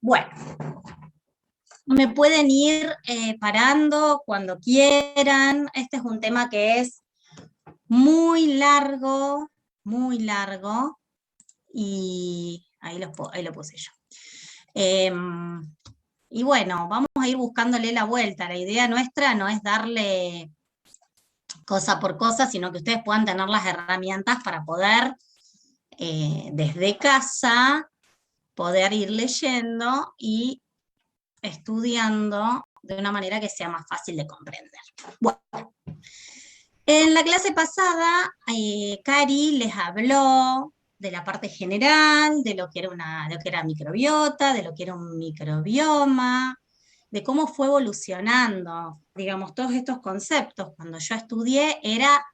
Bueno, me pueden ir parando cuando quieran. Este es un tema que es muy largo, y ahí lo puse yo. Y bueno, vamos a ir buscándole la vuelta. La idea nuestra no es darle cosa por cosa, sino que ustedes puedan tener las herramientas para poder, desde casa, poder ir leyendo y estudiando de una manera que sea más fácil de comprender. Bueno, en la clase pasada, Cari les habló de la parte general, de lo que era microbiota, de lo que era un microbioma, de cómo fue evolucionando, digamos, todos estos conceptos. Cuando yo estudié era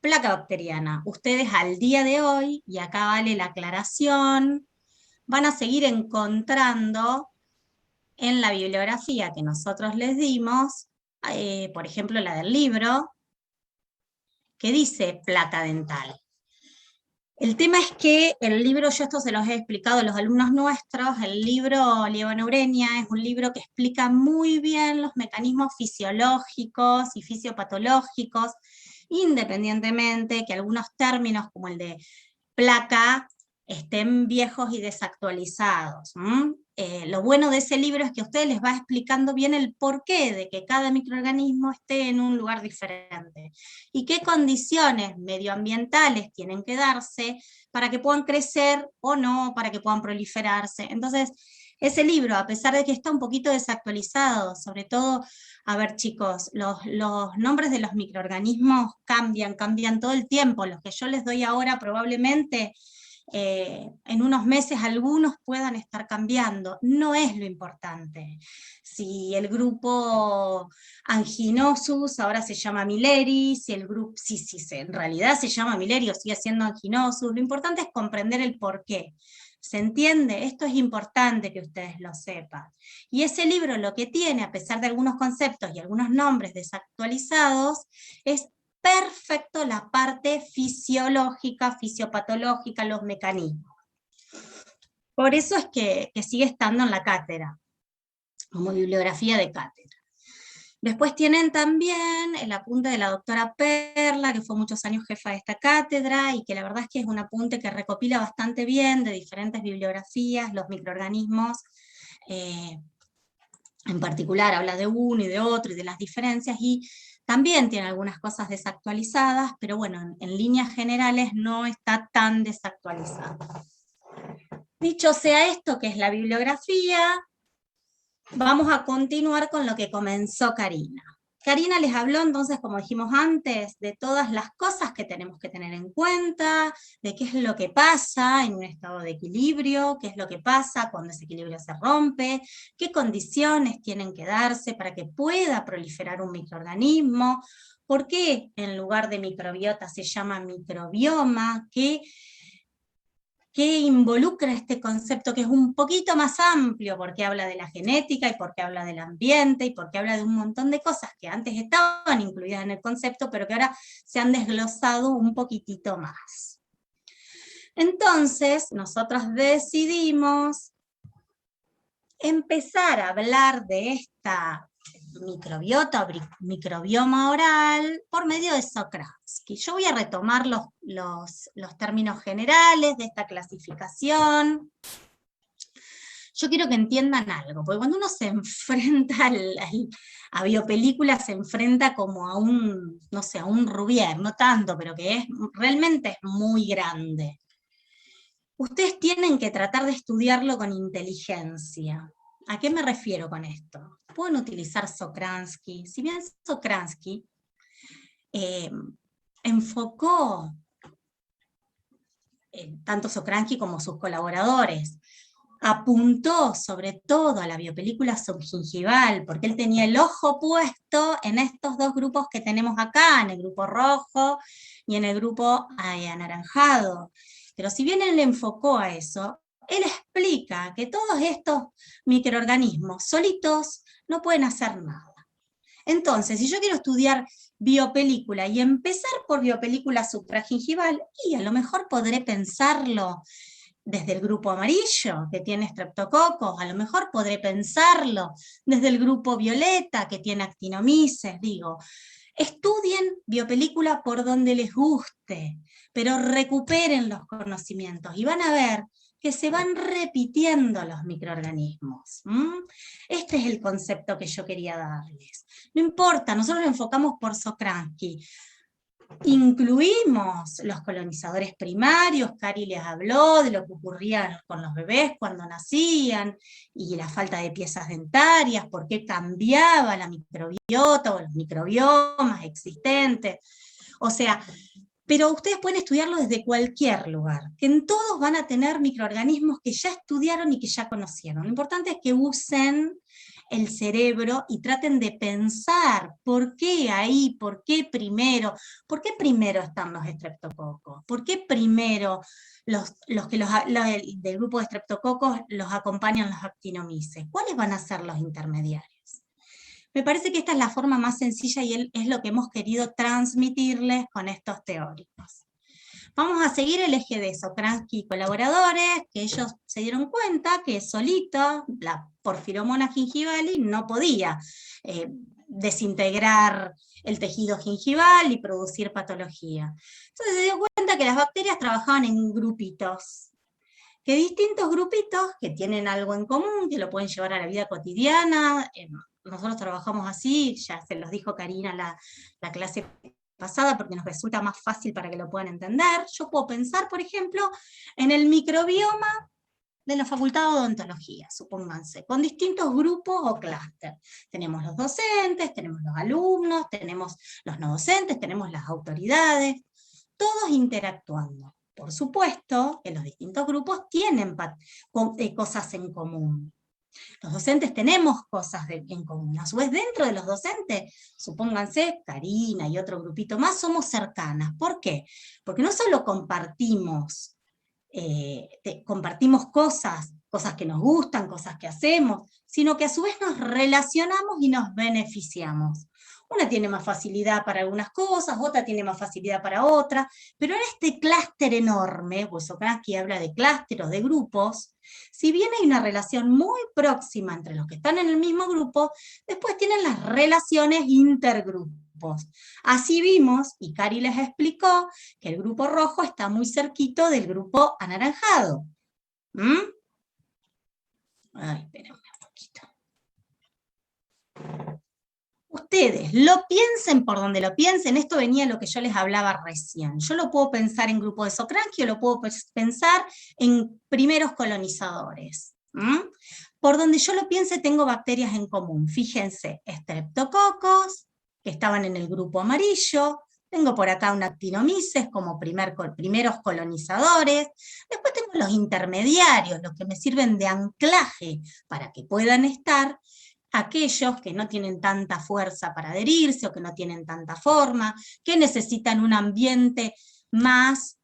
placa bacteriana. Ustedes al día de hoy, y acá vale la aclaración, van a seguir encontrando en la bibliografía que nosotros les dimos, por ejemplo la del libro, que dice placa dental. El tema es que el libro, yo esto se los he explicado a los alumnos nuestros, el libro Lievoneurenia es un libro que explica muy bien los mecanismos fisiológicos y fisiopatológicos, independientemente que algunos términos como el de placa estén viejos y desactualizados. Lo bueno de ese libro es que a ustedes les va explicando bien el porqué de que cada microorganismo esté en un lugar diferente y qué condiciones medioambientales tienen que darse para que puedan crecer o no, para que puedan proliferarse. Entonces, ese libro, a pesar de que está un poquito desactualizado, sobre todo, a ver chicos, los nombres de los microorganismos cambian todo el tiempo. Los que yo les doy ahora probablemente en unos meses algunos puedan estar cambiando. No es lo importante. Si el grupo Anginosus ahora se llama Milleri, si el grupo, si en realidad se llama Milleri o sigue siendo Anginosus, lo importante es comprender el porqué. ¿Se entiende? Esto es importante que ustedes lo sepan. Y ese libro lo que tiene, a pesar de algunos conceptos y algunos nombres desactualizados, es perfecto la parte fisiológica, fisiopatológica, los mecanismos. Por eso es que sigue estando en la cátedra, como bibliografía de cátedra. Después tienen también el apunte de la doctora Perla, que fue muchos años jefa de esta cátedra, y que la verdad es que es un apunte que recopila bastante bien de diferentes bibliografías, los microorganismos, en particular habla de uno y de otro, y de las diferencias, y también tiene algunas cosas desactualizadas, pero bueno, en líneas generales no está tan desactualizado. Dicho sea esto, que es la bibliografía, vamos a continuar con lo que comenzó Karina. Karina les habló entonces, como dijimos antes, de todas las cosas que tenemos que tener en cuenta, de qué es lo que pasa en un estado de equilibrio, qué es lo que pasa cuando ese equilibrio se rompe, qué condiciones tienen que darse para que pueda proliferar un microorganismo, por qué en lugar de microbiota se llama microbioma, que involucra este concepto que es un poquito más amplio, porque habla de la genética, y porque habla del ambiente, y porque habla de un montón de cosas que antes estaban incluidas en el concepto, pero que ahora se han desglosado un poquitito más. Entonces, nosotros decidimos empezar a hablar de esta microbiota o microbioma oral por medio de Sokransky. Yo voy a retomar los términos generales de esta clasificación. Yo quiero que entiendan algo, porque cuando uno se enfrenta a biopelículas, se enfrenta como a un, no sé, a un Rubier, no tanto, pero que realmente es muy grande. Ustedes tienen que tratar de estudiarlo con inteligencia. ¿A qué me refiero con esto? Pueden utilizar Sokransky. Si bien Sokransky enfocó, tanto Sokransky como sus colaboradores, apuntó sobre todo a la biopelícula subgingival, porque él tenía el ojo puesto en estos dos grupos que tenemos acá, en el grupo rojo y en el grupo anaranjado. Pero si bien él le enfocó a eso, él explica que todos estos microorganismos solitos no pueden hacer nada. Entonces, si yo quiero estudiar biopelícula y empezar por biopelícula supragingival, y a lo mejor podré pensarlo desde el grupo amarillo, que tiene estreptococos, a lo mejor podré pensarlo desde el grupo violeta, que tiene actinomices, digo. Estudien biopelícula por donde les guste, pero recuperen los conocimientos y van a ver que se van repitiendo los microorganismos. Este es el concepto que yo quería darles. No importa, nosotros lo enfocamos por Sokransky. Incluimos los colonizadores primarios, Cari les habló de lo que ocurría con los bebés cuando nacían, y la falta de piezas dentarias, por qué cambiaba la microbiota o los microbiomas existentes. O sea, pero ustedes pueden estudiarlo desde cualquier lugar, que en todos van a tener microorganismos que ya estudiaron y que ya conocieron. Lo importante es que usen el cerebro y traten de pensar por qué ahí, por qué primero están los estreptococos, por qué primero los del grupo de estreptococos los acompañan los actinomices, cuáles van a ser los intermediarios. Me parece que esta es la forma más sencilla y es lo que hemos querido transmitirles con estos teóricos. Vamos a seguir el eje de Sokransky y colaboradores, que ellos se dieron cuenta que solito la Porphyromonas gingivali no podía desintegrar el tejido gingival y producir patología. Entonces se dio cuenta que las bacterias trabajaban en grupitos, que distintos grupitos que tienen algo en común, que lo pueden llevar a la vida cotidiana. Nosotros trabajamos así, ya se los dijo Karina la clase pasada, porque nos resulta más fácil para que lo puedan entender. Yo puedo pensar, por ejemplo, en el microbioma de la Facultad de Odontología, supónganse, con distintos grupos o clústeres. Tenemos los docentes, tenemos los alumnos, tenemos los no docentes, tenemos las autoridades, todos interactuando. Por supuesto que los distintos grupos tienen cosas en común. Los docentes tenemos cosas en común. A su vez, dentro de los docentes, supónganse, Karina y otro grupito más, somos cercanas. ¿Por qué? Porque no solo compartimos cosas que nos gustan, cosas que hacemos, sino que a su vez nos relacionamos y nos beneficiamos. Una tiene más facilidad para algunas cosas, otra tiene más facilidad para otras, pero en este clúster enorme, pues Sokransky habla de clústeres, de grupos, si bien hay una relación muy próxima entre los que están en el mismo grupo, después tienen las relaciones intergrupos. Así vimos, y Cari les explicó, que el grupo rojo está muy cerquito del grupo anaranjado. Ay, espérenme un poquito. Ustedes lo piensen por donde lo piensen, esto venía de lo que yo les hablaba recién. Yo lo puedo pensar en grupo de Sokransky o lo puedo pensar en primeros colonizadores. Por donde yo lo piense tengo bacterias en común. Fíjense, estreptococos, que estaban en el grupo amarillo, tengo por acá un actinomices como primeros colonizadores, después tengo los intermediarios, los que me sirven de anclaje para que puedan estar aquellos que no tienen tanta fuerza para adherirse o que no tienen tanta forma, que necesitan un ambiente más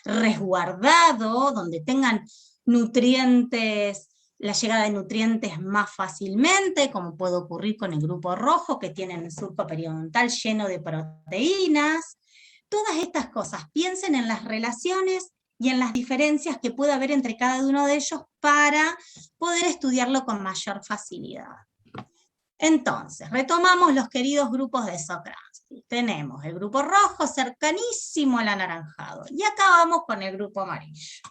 resguardado, donde tengan nutrientes, la llegada de nutrientes más fácilmente, como puede ocurrir con el grupo rojo, que tienen el surco periodontal lleno de proteínas. Todas estas cosas, piensen en las relaciones y en las diferencias que puede haber entre cada uno de ellos para poder estudiarlo con mayor facilidad. Entonces, retomamos los queridos grupos de Sokransky. Tenemos el grupo rojo cercanísimo al anaranjado, y acá vamos con el grupo amarillo.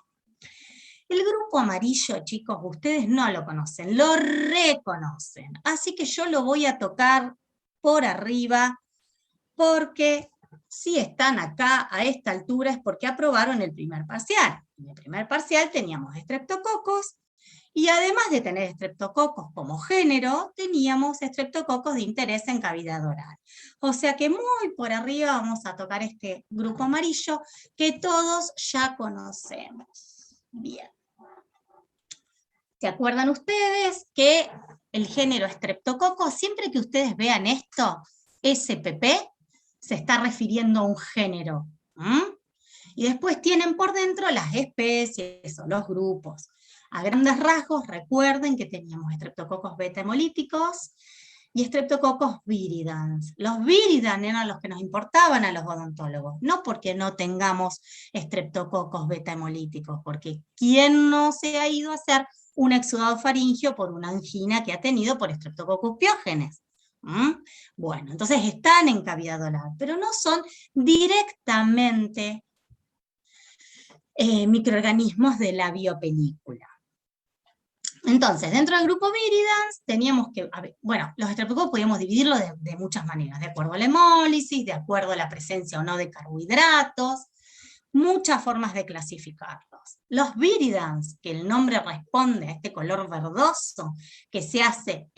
El grupo amarillo, chicos, ustedes no lo conocen, lo reconocen, así que yo lo voy a tocar por arriba, porque si están acá a esta altura es porque aprobaron el primer parcial. En el primer parcial teníamos estreptococos, y además de tener estreptococos como género, teníamos estreptococos de interés en cavidad oral. O sea que muy por arriba vamos a tocar este grupo amarillo que todos ya conocemos. Bien. ¿Se acuerdan ustedes que el género estreptococos, siempre que ustedes vean esto, SPP, se está refiriendo a un género? Y después tienen por dentro las especies o los grupos. A grandes rasgos, recuerden que teníamos estreptococos beta hemolíticos, y Streptococcus viridans. Los viridans eran los que nos importaban a los odontólogos, no porque no tengamos estreptococos beta hemolíticos, porque ¿quién no se ha ido a hacer un exudado faríngeo por una angina que ha tenido por Streptococcus piógenes? Bueno, entonces están en cavidad oral, pero no son directamente microorganismos de la biopelícula. Entonces, dentro del grupo viridans teníamos que, bueno, los estreptococos podíamos dividirlo de muchas maneras, de acuerdo a la hemólisis, de acuerdo a la presencia o no de carbohidratos, muchas formas de clasificarlos. Los viridans, que el nombre responde a este color verdoso que se hace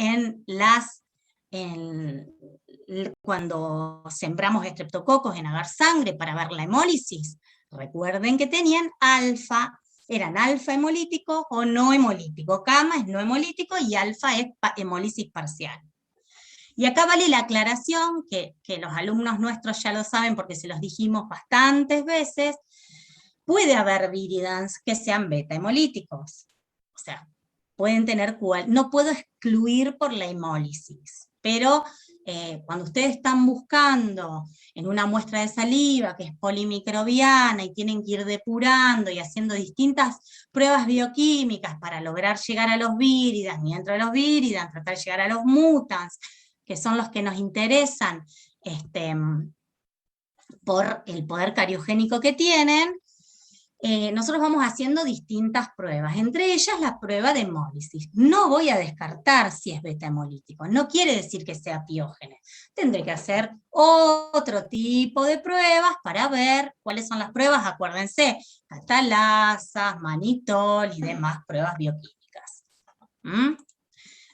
cuando sembramos estreptococos en agar sangre para ver la hemólisis, recuerden que tenían alfa, eran alfa hemolítico o no hemolítico. Gamma es no hemolítico y alfa es hemólisis parcial. Y acá vale la aclaración, que los alumnos nuestros ya lo saben porque se los dijimos bastantes veces, puede haber viridans que sean beta hemolíticos. O sea, pueden tener no puedo excluir por la hemólisis, pero cuando ustedes están buscando en una muestra de saliva que es polimicrobiana y tienen que ir depurando y haciendo distintas pruebas bioquímicas para lograr llegar a los viridans, y dentro de los viridans tratar de llegar a los mutans, que son los que nos interesan por el poder cariogénico que tienen, nosotros vamos haciendo distintas pruebas, entre ellas la prueba de hemólisis. No voy a descartar si es beta hemolítico, no quiere decir que sea piógene. Tendré que hacer otro tipo de pruebas para ver cuáles son las pruebas, acuérdense, catalasas, manitol y demás pruebas bioquímicas.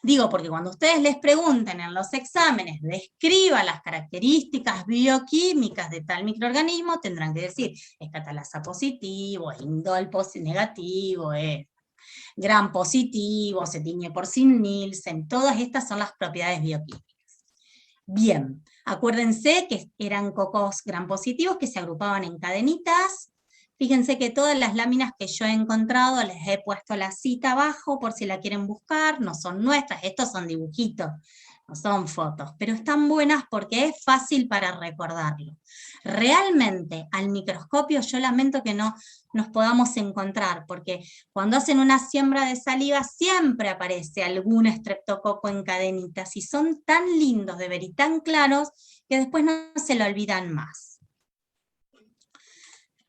Digo, porque cuando ustedes les pregunten en los exámenes, describa las características bioquímicas de tal microorganismo, tendrán que decir, es catalasa positivo, es indol negativo, es gram positivo, se tiñe por Nielsen, todas estas son las propiedades bioquímicas. Bien, acuérdense que eran cocos gram positivos que se agrupaban en cadenitas. Fíjense que todas las láminas que yo he encontrado, les he puesto la cita abajo por si la quieren buscar, no son nuestras, estos son dibujitos, no son fotos, pero están buenas porque es fácil para recordarlo. Realmente, al microscopio yo lamento que no nos podamos encontrar, porque cuando hacen una siembra de saliva siempre aparece algún estreptococo en cadenitas, y son tan lindos de ver y tan claros que después no se lo olvidan más.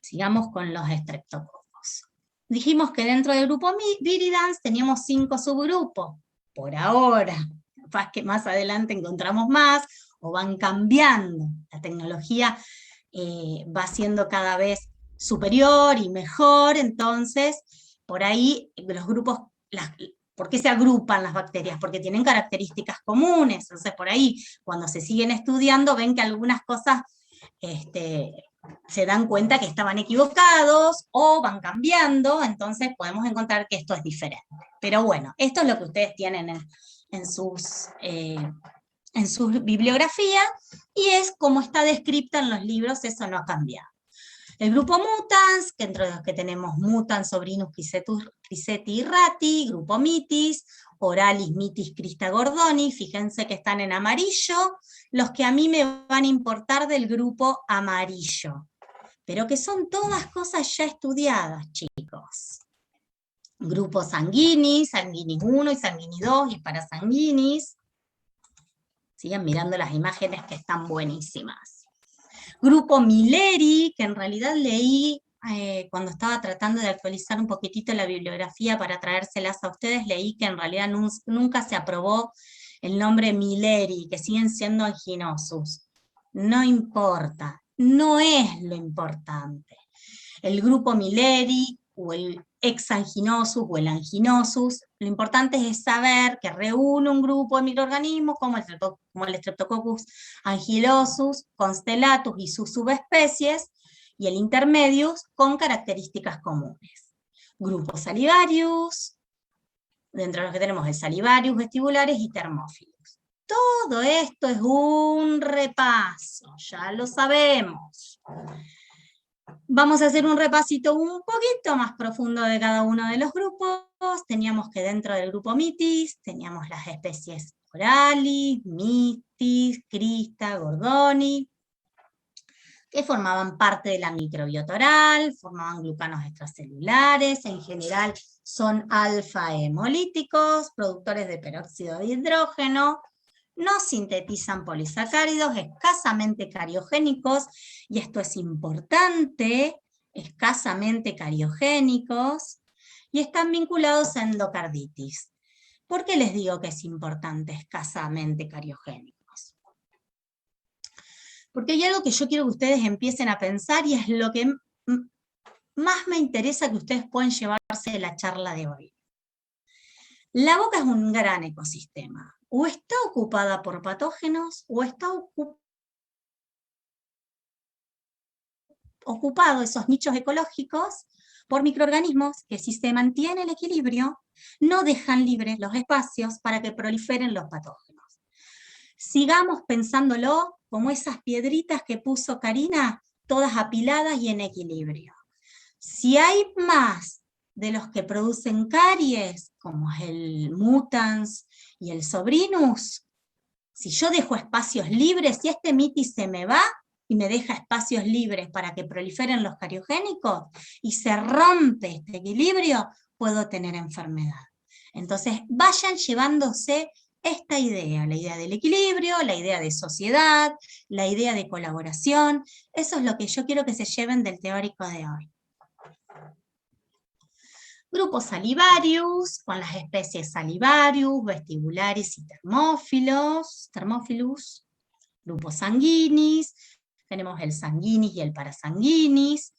Sigamos con los estreptococos. Dijimos que dentro del grupo viridans teníamos 5 subgrupos, por ahora. Capaz que más adelante encontramos más, o van cambiando. La tecnología va siendo cada vez superior y mejor, entonces, por ahí los grupos, ¿por qué se agrupan las bacterias? Porque tienen características comunes, entonces por ahí, cuando se siguen estudiando, ven que algunas cosas se dan cuenta que estaban equivocados o van cambiando, entonces podemos encontrar que esto es diferente. Pero bueno, esto es lo que ustedes tienen en sus bibliografías, y es como está descrita en los libros, eso no ha cambiado. El grupo mutans, que entre los que tenemos mutans, sobrinus, criseti y rati, grupo mitis, oralis, mitis, crista, gordoni, fíjense que están en amarillo, los que a mí me van a importar del grupo amarillo, pero que son todas cosas ya estudiadas, chicos. Grupo sanguinis, sanguinis 1 y sanguinis 2, y parasanguinis. Sigan mirando las imágenes que están buenísimas. Grupo Milleri, que en realidad leí cuando estaba tratando de actualizar un poquitito la bibliografía para traérselas a ustedes, leí que en realidad nunca se aprobó el nombre Milleri, que siguen siendo anginosus. No importa, no es lo importante. El grupo Milleri, o el exanginosus, o el anginosus, lo importante es saber que reúne un grupo de microorganismos como el Streptococcus ankylosus, constellatus y sus subespecies, y el intermedius con características comunes. Grupo Salivarius, dentro de los que tenemos el Salivarius, vestibulares y Thermophilus. Todo esto es un repaso, ya lo sabemos. Vamos a hacer un repasito un poquito más profundo de cada uno de los grupos. Teníamos que dentro del grupo mitis teníamos las especies Oralis, Mistis, Crista, Gordoni, que formaban parte de la microbiota oral, formaban glucanos extracelulares, en general son alfa-hemolíticos, productores de peróxido de hidrógeno, no sintetizan polisacáridos, escasamente cariogénicos, y esto es importante, escasamente cariogénicos, y están vinculados a endocarditis. ¿Por qué les digo que es importante escasamente cariogénicos? Porque hay algo que yo quiero que ustedes empiecen a pensar y es lo que más me interesa que ustedes puedan llevarse de la charla de hoy. La boca es un gran ecosistema. O está ocupada por patógenos o está ocupado esos nichos ecológicos por microorganismos que, si se mantiene el equilibrio, no dejan libres los espacios para que proliferen los patógenos. Sigamos pensándolo como esas piedritas que puso Karina, todas apiladas y en equilibrio. Si hay más de los que producen caries, como es el mutans y el sobrinus, si yo dejo espacios libres, si este mitis se me va y me deja espacios libres para que proliferen los cariogénicos y se rompe este equilibrio, puedo tener enfermedad. Entonces vayan llevándose esta idea, la idea del equilibrio, la idea de sociedad, la idea de colaboración. Eso es lo que yo quiero que se lleven del teórico de hoy. Grupo Salivarius, con las especies Salivarius, Vestibularis y Thermophilus. Grupo Sanguinis, tenemos el Sanguinis y el Parasanguinis.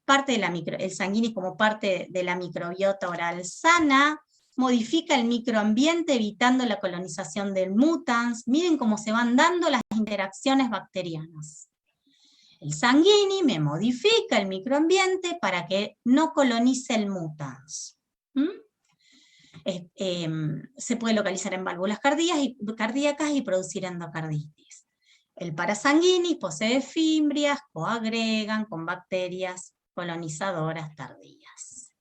El Sanguinis como parte de la microbiota oral sana, modifica el microambiente evitando la colonización del mutans. Miren cómo se van dando las interacciones bacterianas. El Sanguini me modifica el microambiente para que no colonice el mutans. Se puede localizar en válvulas cardíacas y producir endocarditis. El Parasanguinis posee fimbrias, coagregan con bacterias colonizadoras tardías.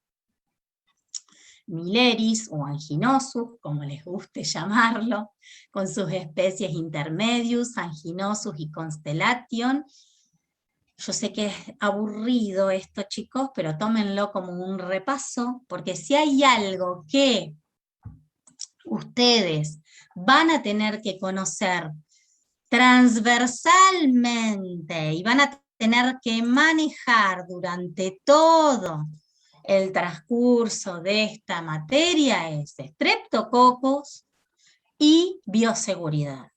Mileris o Anginosus, como les guste llamarlo, con sus especies Intermedius, Anginosus y Constellation. Yo sé que es aburrido esto, chicos, pero tómenlo como un repaso, porque si hay algo que ustedes van a tener que conocer transversalmente y van a tener que manejar durante todo el transcurso de esta materia es estreptococos y bioseguridad.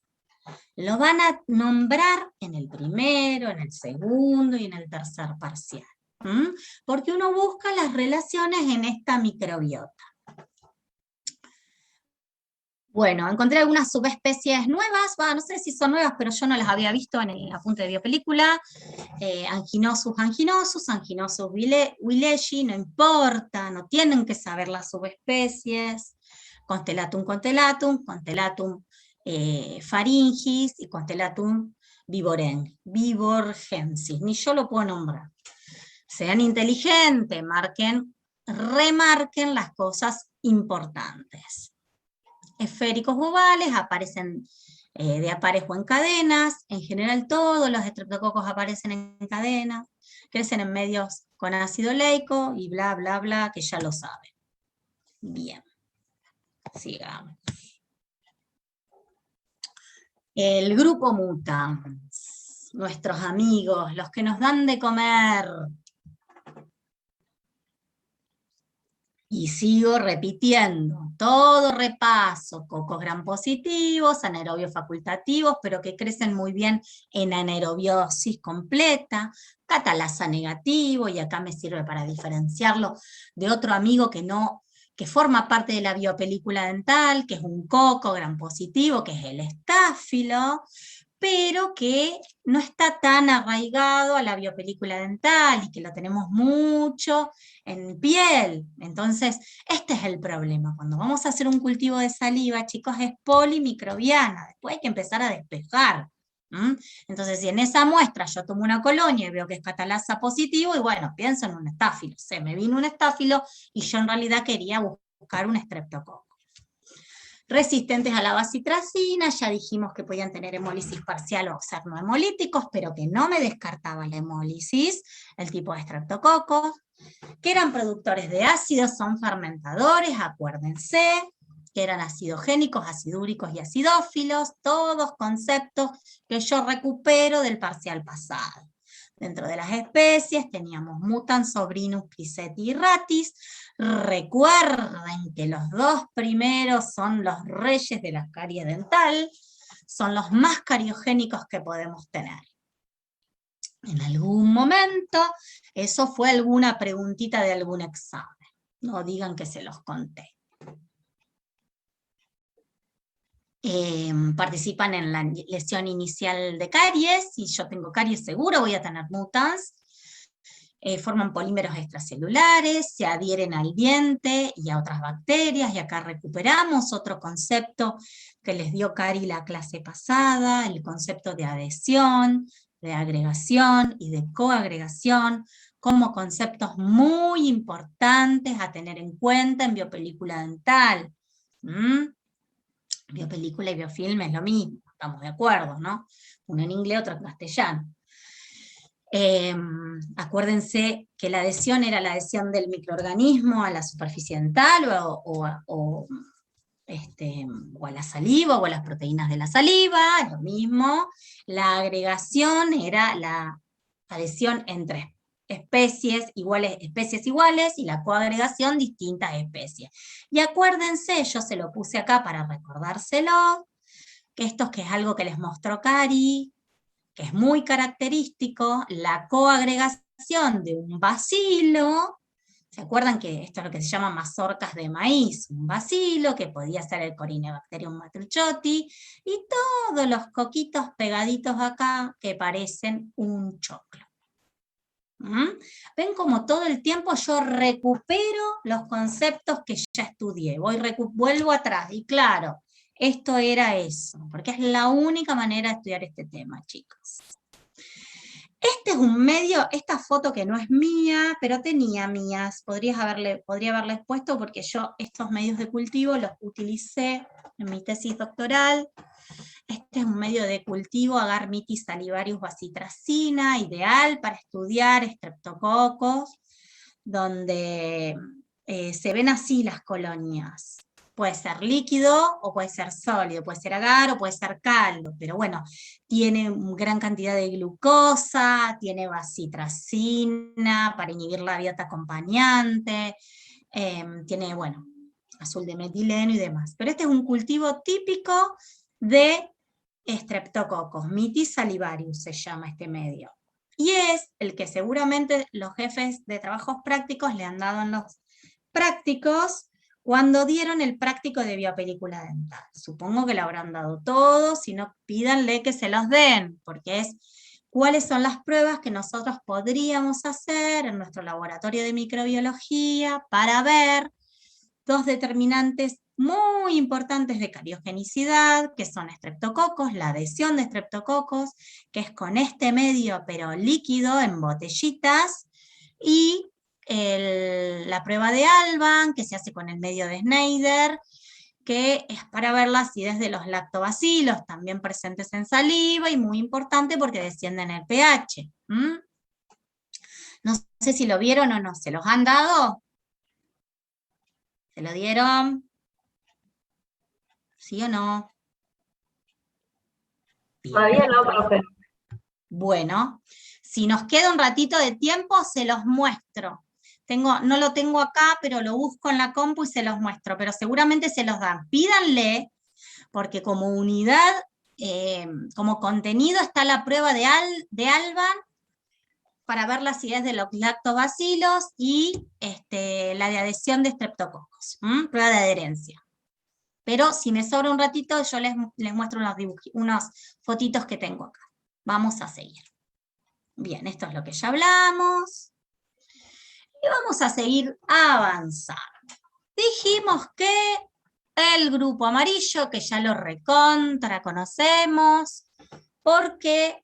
Lo van a nombrar en el primero, en el segundo y en el tercer parcial. Porque uno busca las relaciones en esta microbiota. Bueno, encontré algunas subespecies nuevas, no sé si son nuevas, pero yo no las había visto en el apunte de biopelícula. Anginosus, Anginosus willesii, no importa, no tienen que saber las subespecies. Constellatum, Constellatum faringis y Constellatum viborgensis, ni yo lo puedo nombrar. Sean inteligentes, remarquen las cosas importantes. Esféricos ovales, aparecen de a pares o en cadenas, en general todos los estreptococos aparecen en cadenas, crecen en medios con ácido leico y bla, bla, bla, que ya lo saben. Bien, sigamos. El grupo mutans, nuestros amigos, los que nos dan de comer. Y sigo repitiendo, todo repaso, cocos gram positivos, anaerobios facultativos, pero que crecen muy bien en anaerobiosis completa, catalasa negativo, y acá me sirve para diferenciarlo de otro amigo que forma parte de la biopelícula dental, que es un coco gram positivo, que es el estáfilo, pero que no está tan arraigado a la biopelícula dental y que lo tenemos mucho en piel. Entonces, este es el problema. Cuando vamos a hacer un cultivo de saliva, chicos, es polimicrobiana. Después hay que empezar a despejar. Entonces, si en esa muestra yo tomo una colonia y veo que es catalasa positivo, y bueno, pienso en un estáfilo. Me vino un estáfilo y yo en realidad quería buscar un estreptococo. resistentes a la bacitracina, ya dijimos que podían tener hemólisis parcial o ser no hemolíticos, pero que no me descartaba la hemólisis, el tipo de estreptococos, que eran productores de ácidos, son fermentadores, acuérdense, que eran acidogénicos, acidúricos y acidófilos, todos conceptos que yo recupero del parcial pasado. Dentro de las especies teníamos Mutans, Sobrinus, Criseti y Ratis. Recuerden que los dos primeros son los reyes de la carie dental, son los más cariogénicos que podemos tener. En algún momento, eso fue alguna preguntita de algún examen. No digan que se los conté. Participan en la lesión inicial de caries. Si yo tengo caries seguro voy a tener mutans. Forman polímeros extracelulares, se adhieren al diente y a otras bacterias, y acá recuperamos otro concepto que les dio Cari la clase pasada, el concepto de adhesión, de agregación y de coagregación, como conceptos muy importantes a tener en cuenta en biopelícula dental. Biopelícula y biofilm es lo mismo, estamos de acuerdo, ¿no? Uno en inglés, otro en castellano. Acuérdense que la adhesión era la adhesión del microorganismo a la superficie dental o a la saliva o a las proteínas de la saliva, es lo mismo. La agregación era la adhesión entre especies iguales, y la coagregación distintas especies. Y acuérdense, yo se lo puse acá para recordárselo, que esto que es algo que les mostró Cari, que es muy característico, la coagregación de un bacilo. ¿Se acuerdan que esto es lo que se llama mazorcas de maíz? Un bacilo, que podía ser el Corynebacterium matricioti, y todos los coquitos pegaditos acá que parecen un choclo. Ven como todo el tiempo yo recupero los conceptos que ya estudié, vuelvo atrás, y claro, esto era eso, porque es la única manera de estudiar este tema, chicos. Este es un medio, esta foto que no es mía, pero tenía mías, podría haberles puesto porque yo estos medios de cultivo los utilicé en mi tesis doctoral. Este es un medio de cultivo, Agarmitis salivarius bacitracina, ideal para estudiar estreptococos, donde se ven así las colonias. Puede ser líquido o puede ser sólido, puede ser agar o puede ser caldo, pero bueno, tiene gran cantidad de glucosa, tiene bacitracina para inhibir la dieta acompañante, tiene, bueno, azul de metileno y demás. Pero este es un cultivo típico de estreptococos, Mitis salivarius se llama este medio. Y es el que seguramente los jefes de trabajos prácticos le han dado en los prácticos cuando dieron el práctico de biopelícula dental. Supongo que lo habrán dado todos, si no pídanle que se los den, porque es cuáles son las pruebas que nosotros podríamos hacer en nuestro laboratorio de microbiología para ver dos determinantes muy importantes de cariogenicidad, que son estreptococos, la adhesión de estreptococos, que es con este medio pero líquido en botellitas, y la prueba de Alban, que se hace con el medio de Schneider, que es para ver la acidez de los lactobacilos, también presentes en saliva, y muy importante porque descienden el pH. No sé si lo vieron o no, ¿se los han dado? ¿Se lo dieron? ¿Sí o no? Bien. Todavía no, profe. Bueno, si nos queda un ratito de tiempo, se los muestro. No lo tengo acá, pero lo busco en la compu y se los muestro, pero seguramente se los dan. Pídanle, porque como unidad, como contenido está la prueba de Alban para ver la acidez de los lactobacilos y la de adhesión de estreptococos, prueba de adherencia. Pero si me sobra un ratito, yo les muestro unos fotitos que tengo acá. Vamos a seguir. Bien, esto es lo que ya hablamos. Y vamos a seguir avanzando. Dijimos que el grupo amarillo, que ya lo recontra conocemos, porque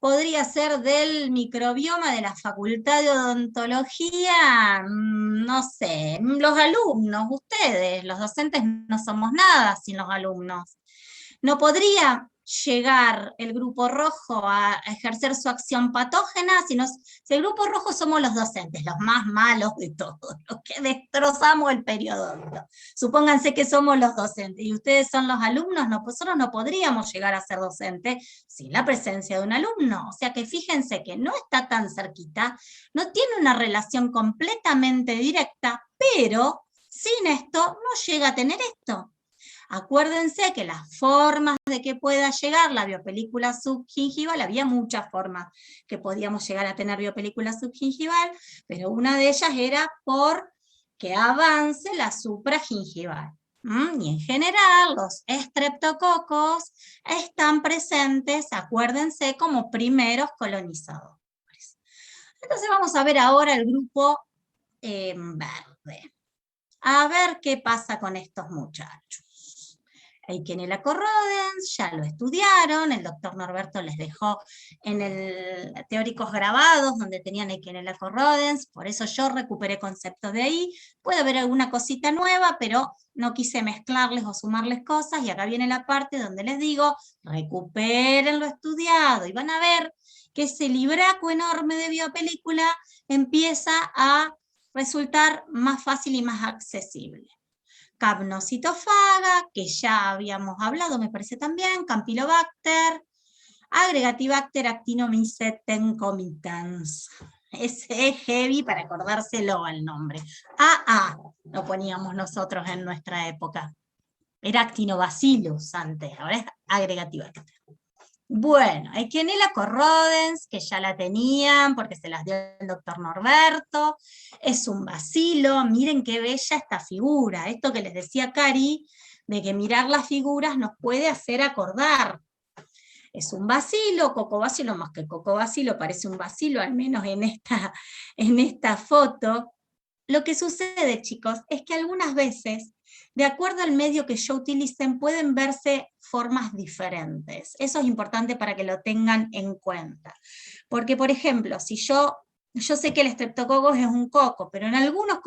podría ser del microbioma de la Facultad de Odontología, no sé, los alumnos, ustedes, los docentes no somos nada sin los alumnos. No podría llegar el grupo rojo a ejercer su acción patógena, sino si el grupo rojo somos los docentes, los más malos de todos, los que destrozamos el periodonto. Supónganse que somos los docentes y ustedes son los alumnos, nosotros no podríamos llegar a ser docentes sin la presencia de un alumno. O sea que fíjense que no está tan cerquita, no tiene una relación completamente directa, pero sin esto no llega a tener esto. Acuérdense que las formas de que pueda llegar la biopelícula subgingival, había muchas formas que podíamos llegar a tener biopelícula subgingival, pero una de ellas era por que avance la supragingival. Y en general los estreptococos están presentes, acuérdense, como primeros colonizadores. Entonces vamos a ver ahora el grupo verde. A ver qué pasa con estos muchachos. Eikenella corrodens, ya lo estudiaron, el doctor Norberto les dejó en el teóricos grabados donde tenían Eikenella corrodens, por eso yo recuperé conceptos de ahí. Puede haber alguna cosita nueva, pero no quise mezclarles o sumarles cosas, y acá viene la parte donde les digo, recuperen lo estudiado, y van a ver que ese libraco enorme de biopelícula empieza a resultar más fácil y más accesible. Capnocitofaga, que ya habíamos hablado, me parece también, Campylobacter, Agregatibacter actinomycetes concomitans. Ese es heavy para acordárselo al nombre. AA lo poníamos nosotros en nuestra época. Era Actinobacillus antes, ahora es Agregatibacter. Bueno, Eikenella corrodens, que ya la tenían porque se las dio el doctor Norberto, es un bacilo, miren qué bella esta figura, esto que les decía Cari, de que mirar las figuras nos puede hacer acordar. Es un bacilo, cocobacilo, más que cocobacilo, parece un bacilo, al menos en esta foto. Lo que sucede, chicos, es que algunas veces, de acuerdo al medio que yo utilicen, pueden verse formas diferentes. Eso es importante para que lo tengan en cuenta. Porque, por ejemplo, si yo sé que el estreptococos es un coco, pero en algunos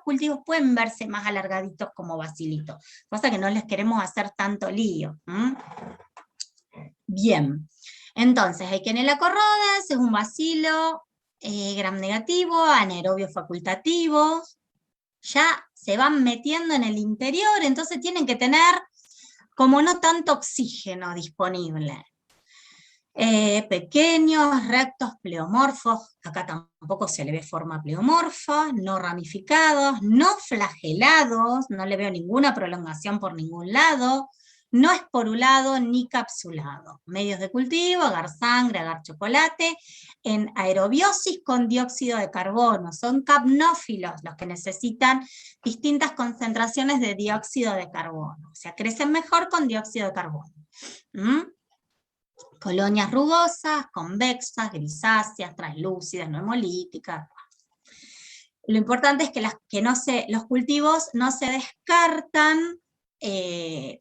cultivos pueden verse más alargaditos como bacilitos. Pasa que no les queremos hacer tanto lío. Bien, entonces, Eikenella corrodens es un bacilo gram negativo, anaerobio facultativo, ya se van metiendo en el interior, entonces tienen que tener como no tanto oxígeno disponible. Pequeños, rectos, pleomorfos, acá tampoco se le ve forma pleomorfa, no ramificados, no flagelados, no le veo ninguna prolongación por ningún lado, no esporulado ni capsulado. Medios de cultivo, agar sangre, agar chocolate, en aerobiosis con dióxido de carbono. Son capnófilos los que necesitan distintas concentraciones de dióxido de carbono. O sea, crecen mejor con dióxido de carbono. Colonias rugosas, convexas, grisáceas, translúcidas, no hemolíticas. Lo importante es que los cultivos no se descartan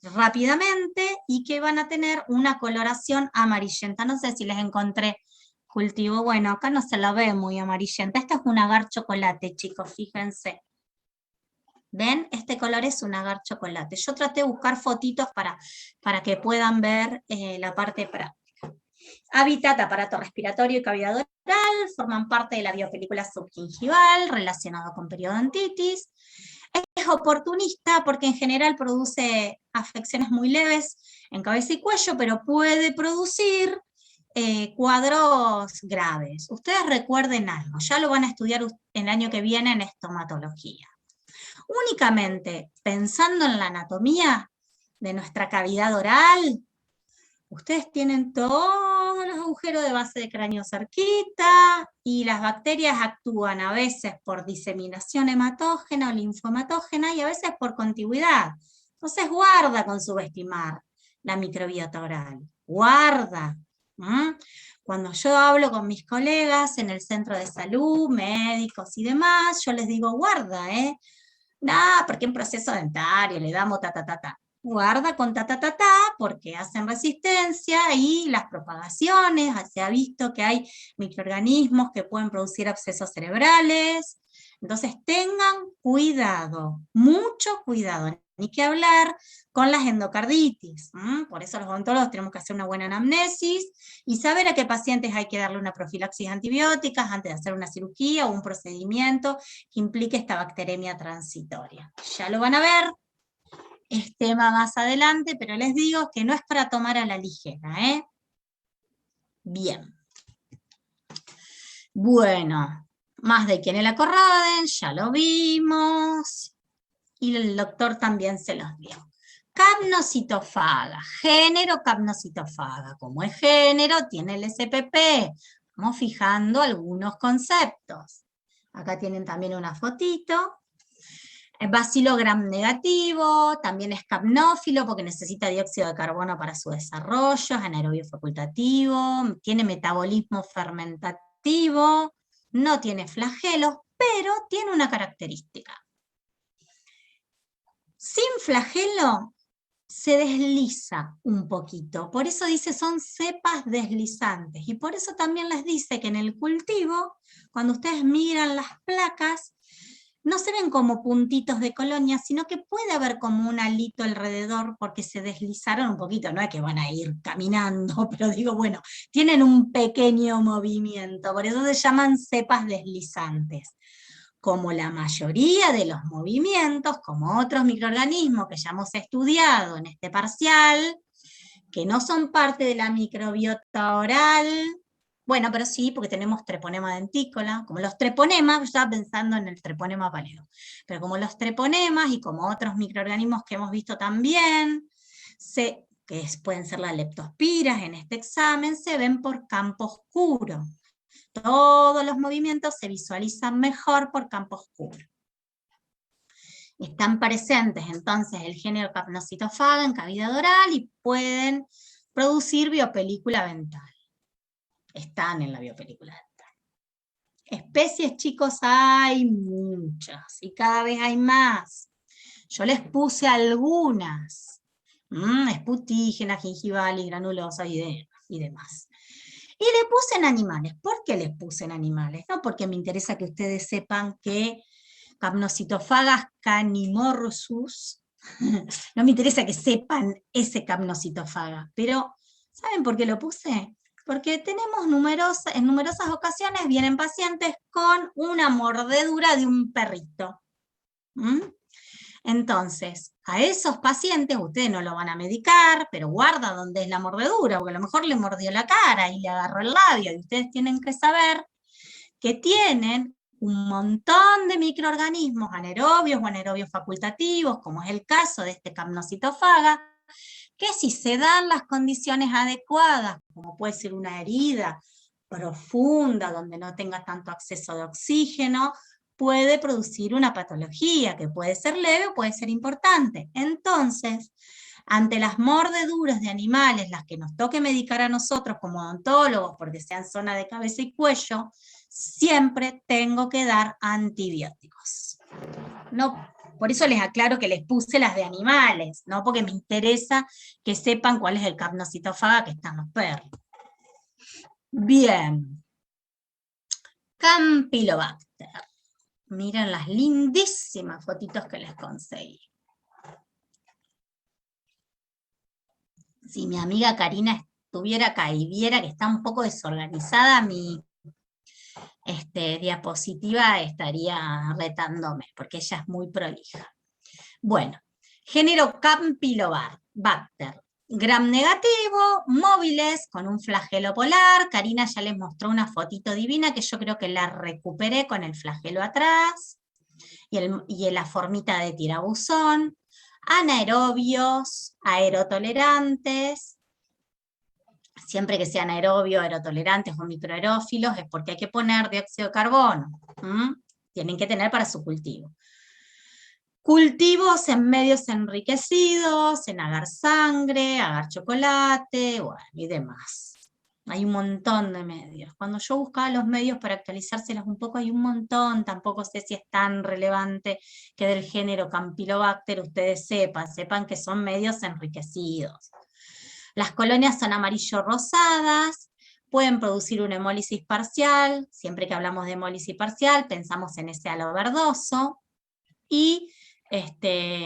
rápidamente y que van a tener una coloración amarillenta. No sé si les encontré cultivo. Bueno, acá no se la ve muy amarillenta. Este es un agar chocolate, chicos, fíjense. ¿Ven? Este color es un agar chocolate. Yo traté de buscar fotitos para que puedan ver la parte práctica. Hábitat, aparato respiratorio y cavidad oral, forman parte de la biopelícula subgingival, relacionado con periodontitis. Es oportunista porque en general produce afecciones muy leves en cabeza y cuello, pero puede producir cuadros graves. Ustedes recuerden algo, ya lo van a estudiar el año que viene en estomatología. Únicamente pensando en la anatomía de nuestra cavidad oral, ustedes tienen todos los agujeros de base de cráneo cerquita, y las bacterias actúan a veces por diseminación hematógena o linfohematógena y a veces por contigüidad. Entonces guarda con subestimar la microbiota oral, guarda. Cuando yo hablo con mis colegas en el centro de salud, médicos y demás, yo les digo guarda, porque en proceso dentario le damos ta. guarda con porque hacen resistencia y las propagaciones, se ha visto que hay microorganismos que pueden producir abscesos cerebrales. Entonces tengan cuidado, mucho cuidado, ni que hablar con las endocarditis. Por eso los odontólogos tenemos que hacer una buena anamnesis y saber a qué pacientes hay que darle una profilaxis antibiótica antes de hacer una cirugía o un procedimiento que implique esta bacteremia transitoria. Ya lo van a ver, es tema más adelante, pero les digo que no es para tomar a la ligera, ¿eh? Bien. Bueno, más de Kienela Corraden, ya lo vimos, y el doctor también se los dio. Capnocitofaga, género capnocitofaga. Como es género, tiene el SPP. Vamos fijando algunos conceptos. Acá tienen también una fotito. Bacilo gram negativo, también es capnófilo porque necesita dióxido de carbono para su desarrollo, es anaerobio facultativo, tiene metabolismo fermentativo, no tiene flagelos, pero tiene una característica. Sin flagelo se desliza un poquito, por eso dice son cepas deslizantes, y por eso también les dice que en el cultivo, cuando ustedes miran las placas, no se ven como puntitos de colonia, sino que puede haber como un alito alrededor porque se deslizaron un poquito, no es que van a ir caminando, pero digo, bueno, tienen un pequeño movimiento, por eso se llaman cepas deslizantes. Como la mayoría de los movimientos, como otros microorganismos que ya hemos estudiado en este parcial, que no son parte de la microbiota oral, bueno, pero sí, porque tenemos treponema dentícola, como los treponemas, yo estaba pensando en el treponema pálido, pero como los treponemas y como otros microorganismos que hemos visto también, pueden ser las leptospiras en este examen, se ven por campo oscuro. Todos los movimientos se visualizan mejor por campo oscuro. Están presentes entonces el género capnocitofaga en cavidad oral y pueden producir biopelícula dental. Están en la biopelícula dental. Especies, chicos, hay muchas y cada vez hay más. Yo les puse algunas. Esputígenas, gingivales, granulosas y demás. Y le puse en animales. ¿Por qué les puse en animales? No porque me interesa que ustedes sepan que Capnocitofagas canimorsus, no me interesa que sepan ese capnocitofaga, pero ¿saben por qué lo puse? Porque tenemos en numerosas ocasiones vienen pacientes con una mordedura de un perrito. Entonces, a esos pacientes ustedes no lo van a medicar, pero guarda dónde es la mordedura, porque a lo mejor le mordió la cara y le agarró el labio, y ustedes tienen que saber que tienen un montón de microorganismos anaerobios o anaerobios facultativos, como es el caso de este capnocitofaga, que si se dan las condiciones adecuadas, como puede ser una herida profunda, donde no tenga tanto acceso de oxígeno, puede producir una patología que puede ser leve o puede ser importante. Entonces, ante las mordeduras de animales, las que nos toque medicar a nosotros como odontólogos, porque sean zona de cabeza y cuello, siempre tengo que dar antibióticos. No, por eso les aclaro que les puse las de animales, no porque me interesa que sepan cuál es el capnocitofaga que están los perros. Bien. Campylobacter. Miren las lindísimas fotitos que les conseguí. Si mi amiga Karina estuviera acá y viera que está un poco desorganizada mi diapositiva, estaría retándome, porque ella es muy prolija. Bueno, género Campylobacter. Gram negativo, móviles, con un flagelo polar. Karina ya les mostró una fotito divina que yo creo que la recuperé con el flagelo atrás y la formita de tirabuzón. Anaerobios, aerotolerantes. Siempre que sean aerobios, aerotolerantes o microaerófilos es porque hay que poner dióxido de carbono. Tienen que tener para su cultivo. Cultivos en medios enriquecidos, en agar sangre, agar chocolate, bueno, y demás. Hay un montón de medios. Cuando yo buscaba los medios para actualizárselos un poco, hay un montón, tampoco sé si es tan relevante que del género Campylobacter ustedes sepan que son medios enriquecidos. Las colonias son amarillo-rosadas, pueden producir una hemólisis parcial, siempre que hablamos de hemólisis parcial pensamos en ese halo verdoso, y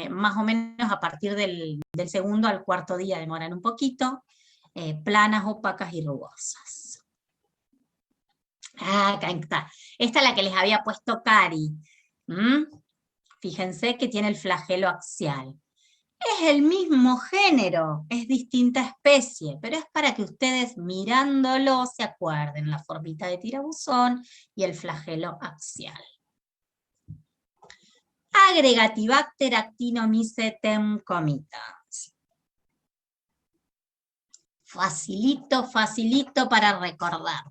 más o menos a partir del segundo al cuarto día demoran un poquito, planas, opacas y rugosas. Ah, acá está. Esta es la que les había puesto Cari. Fíjense que tiene el flagelo axial. Es el mismo género, es distinta especie, pero es para que ustedes mirándolo se acuerden la formita de tirabuzón y el flagelo axial. Agregatibacter actinomycetem comitans. Facilito, facilito para recordar.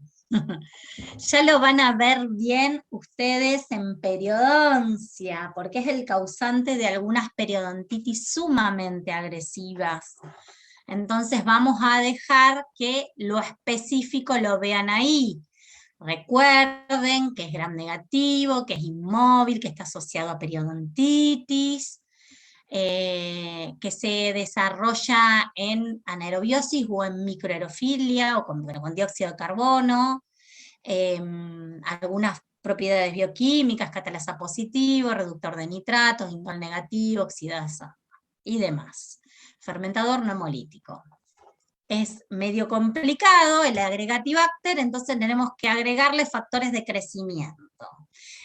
Ya lo van a ver bien ustedes en periodoncia, porque es el causante de algunas periodontitis sumamente agresivas. Entonces vamos a dejar que lo específico lo vean ahí. Recuerden que es gram negativo, que es inmóvil, que está asociado a periodontitis, que se desarrolla en anaerobiosis o en microaerofilia o con dióxido de carbono, algunas propiedades bioquímicas, catalasa positivo, reductor de nitratos, indol negativo, oxidasa y demás. Fermentador no hemolítico. Es medio complicado el agregatibacter, entonces tenemos que agregarle factores de crecimiento.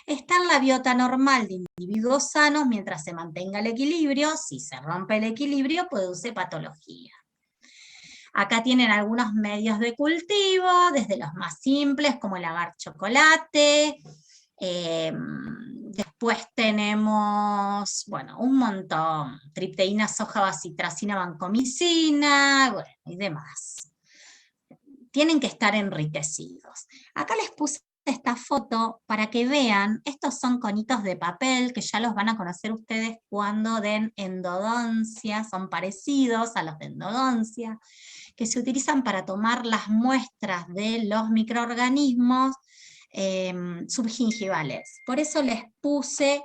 Está en la biota normal de individuos sanos mientras se mantenga el equilibrio. Si se rompe el equilibrio, produce patología. Acá tienen algunos medios de cultivo, desde los más simples, como el agar chocolate. Después tenemos, bueno, un montón. Tripteína, soja, bacitracina, vancomicina, bueno, y demás. Tienen que estar enriquecidos. Acá les puse esta foto para que vean, estos son conitos de papel que ya los van a conocer ustedes cuando den endodoncia, son parecidos a los de endodoncia, que se utilizan para tomar las muestras de los microorganismos subgingivales. Por eso les puse,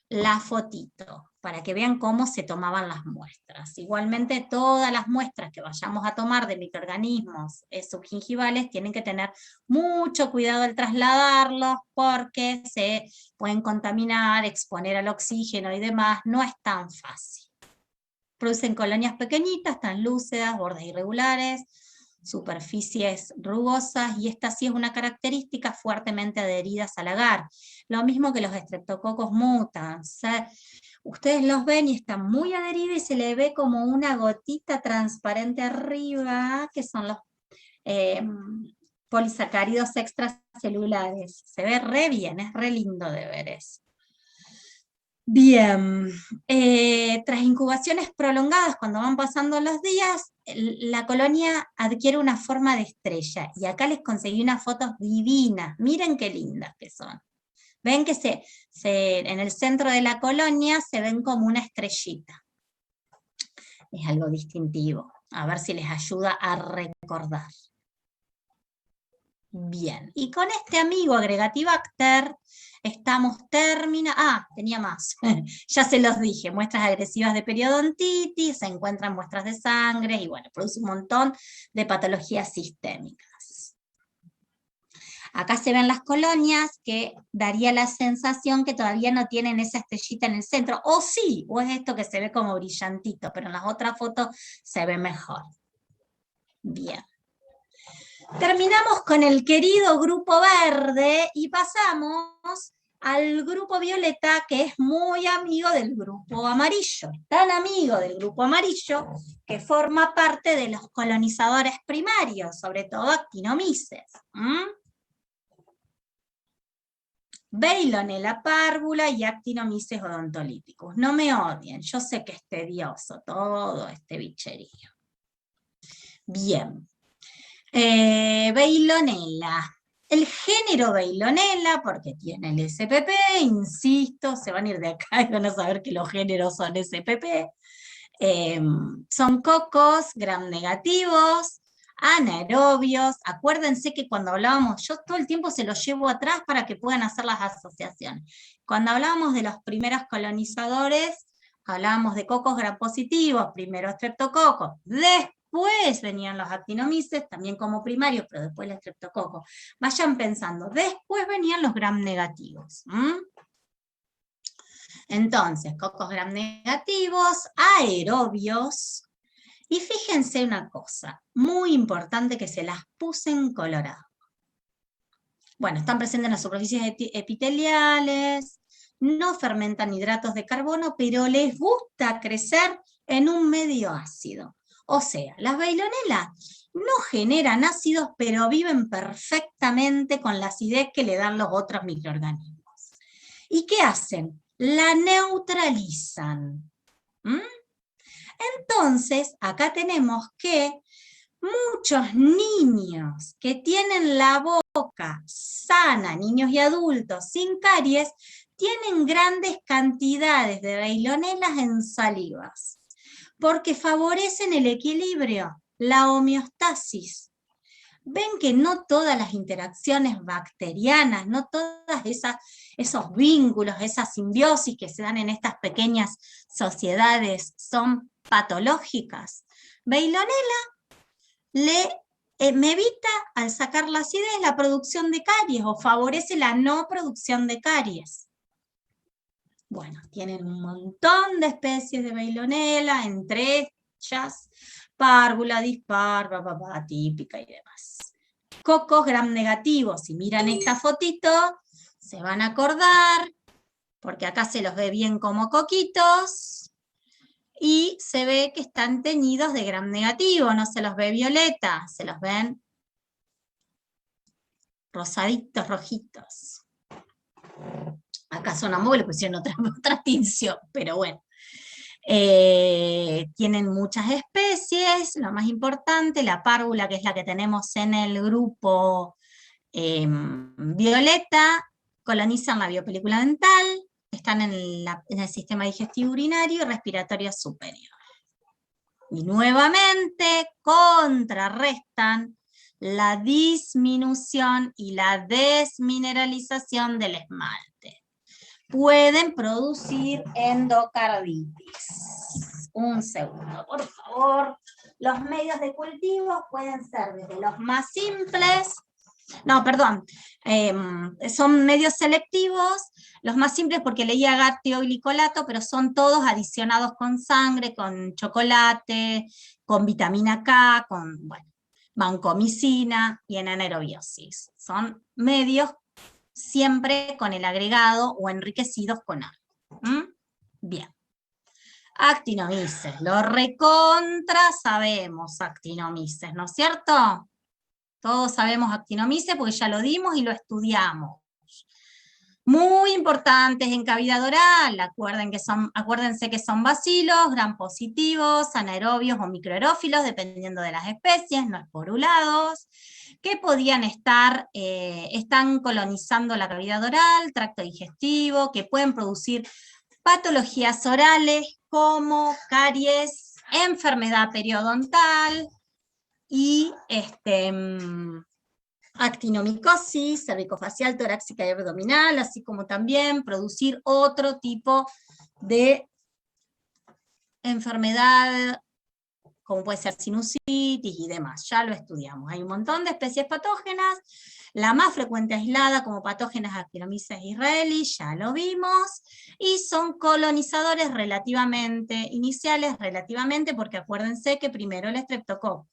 la fotito, para que vean cómo se tomaban las muestras. Igualmente todas las muestras que vayamos a tomar de microorganismos subgingivales tienen que tener mucho cuidado al trasladarlos porque se pueden contaminar, exponer al oxígeno y demás, no es tan fácil. Producen colonias pequeñitas, translúcidas, bordes irregulares, superficies rugosas, y esta sí es una característica fuertemente adheridas al agar. Lo mismo que los Streptococcus mutans. Ustedes los ven y están muy adheridos y se le ve como una gotita transparente arriba, que son los polisacáridos extracelulares. Se ve re bien, es re lindo de ver eso. Bien, tras incubaciones prolongadas, cuando van pasando los días, la colonia adquiere una forma de estrella, y acá les conseguí unas fotos divinas, miren qué lindas que son. Ven que en el centro de la colonia se ven como una estrellita. Es algo distintivo, a ver si les ayuda a recordar. Bien, y con este amigo Agregatibacter estamos terminando. Tenía más, ya se los dije, muestras agresivas de periodontitis, se encuentran muestras de sangre, y bueno, produce un montón de patologías sistémicas. Acá se ven las colonias, que daría la sensación que todavía no tienen esa estrellita en el centro, o sí, o es esto que se ve como brillantito, pero en las otras fotos se ve mejor. Bien. Terminamos con el querido grupo verde y pasamos al grupo violeta, que es muy amigo del grupo amarillo, tan amigo del grupo amarillo que forma parte de los colonizadores primarios, sobre todo actinomyces. Veilonella párvula y Actinomyces odontolíticus. No me odien, yo sé que es tedioso todo este bicherío. Bien. Veilonella. El género Veilonella, porque tiene el SPP, insisto, se van a ir de acá y van a saber que los géneros son SPP. Son cocos gram negativos, anaerobios. Acuérdense que cuando hablábamos, yo todo el tiempo se los llevo atrás para que puedan hacer las asociaciones. Cuando hablábamos de los primeros colonizadores, hablábamos de cocos gram positivos, primero estreptococos, después venían los actinomices, también como primarios, pero después el estreptococo. Vayan pensando, después venían los gram negativos. Entonces, cocos gram negativos, aerobios, y fíjense una cosa, muy importante que se las puse en colorado. Bueno, están presentes en las superficies epiteliales, no fermentan hidratos de carbono, pero les gusta crecer en un medio ácido. O sea, las Veillonella no generan ácidos, pero viven perfectamente con la acidez que le dan los otros microorganismos. ¿Y qué hacen? La neutralizan. Entonces, acá tenemos que muchos niños que tienen la boca sana, niños y adultos sin caries, tienen grandes cantidades de Veillonellas en salivas, porque favorecen el equilibrio, la homeostasis. Ven que no todas las interacciones bacterianas, no todas esos vínculos, esas simbiosis que se dan en estas pequeñas sociedades son patológicas. Veillonella me evita, al sacar la acidez, la producción de caries, o favorece la no producción de caries. Bueno, tienen un montón de especies de Veillonella, entre ellas párvula, dispar, típica y demás. Cocos gram negativos, si miran esta fotito, se van a acordar, porque acá se los ve bien como coquitos, y se ve que están teñidos de gram negativo, no se los ve violeta, se los ven rosaditos, rojitos. Acá son ambos, le pusieron otra tinción, pero bueno. Tienen muchas especies, lo más importante, la párvula, que es la que tenemos en el grupo violeta, colonizan la biopelícula dental, están en el sistema digestivo urinario y respiratorio superior. Y nuevamente contrarrestan la disminución y la desmineralización del esmalte. Pueden producir endocarditis. Un segundo, por favor. Los medios de cultivo pueden ser desde los más simples, son medios selectivos, los más simples porque leía agar-tioglicolato, pero son todos adicionados con sangre, con chocolate, con vitamina K, con vancomicina y en anaerobiosis. Son medios siempre con el agregado o enriquecidos con algo. Bien. Actinomices, lo recontra sabemos actinomices, ¿no es cierto? Todos sabemos actinomices porque ya lo dimos y lo estudiamos. Muy importantes en cavidad oral, acuérdense que son bacilos, gram positivos, anaerobios o microaerófilos, dependiendo de las especies, no esporulados, que podían están colonizando la cavidad oral, tracto digestivo, que pueden producir patologías orales como caries, enfermedad periodontal y actinomicosis, cervicofacial, torácica y abdominal, así como también producir otro tipo de enfermedad, como puede ser sinusitis y demás, ya lo estudiamos. Hay un montón de especies patógenas, la más frecuente aislada como patógenas Actinomyces israelis, ya lo vimos, y son colonizadores iniciales relativamente, porque acuérdense que primero el estreptococo.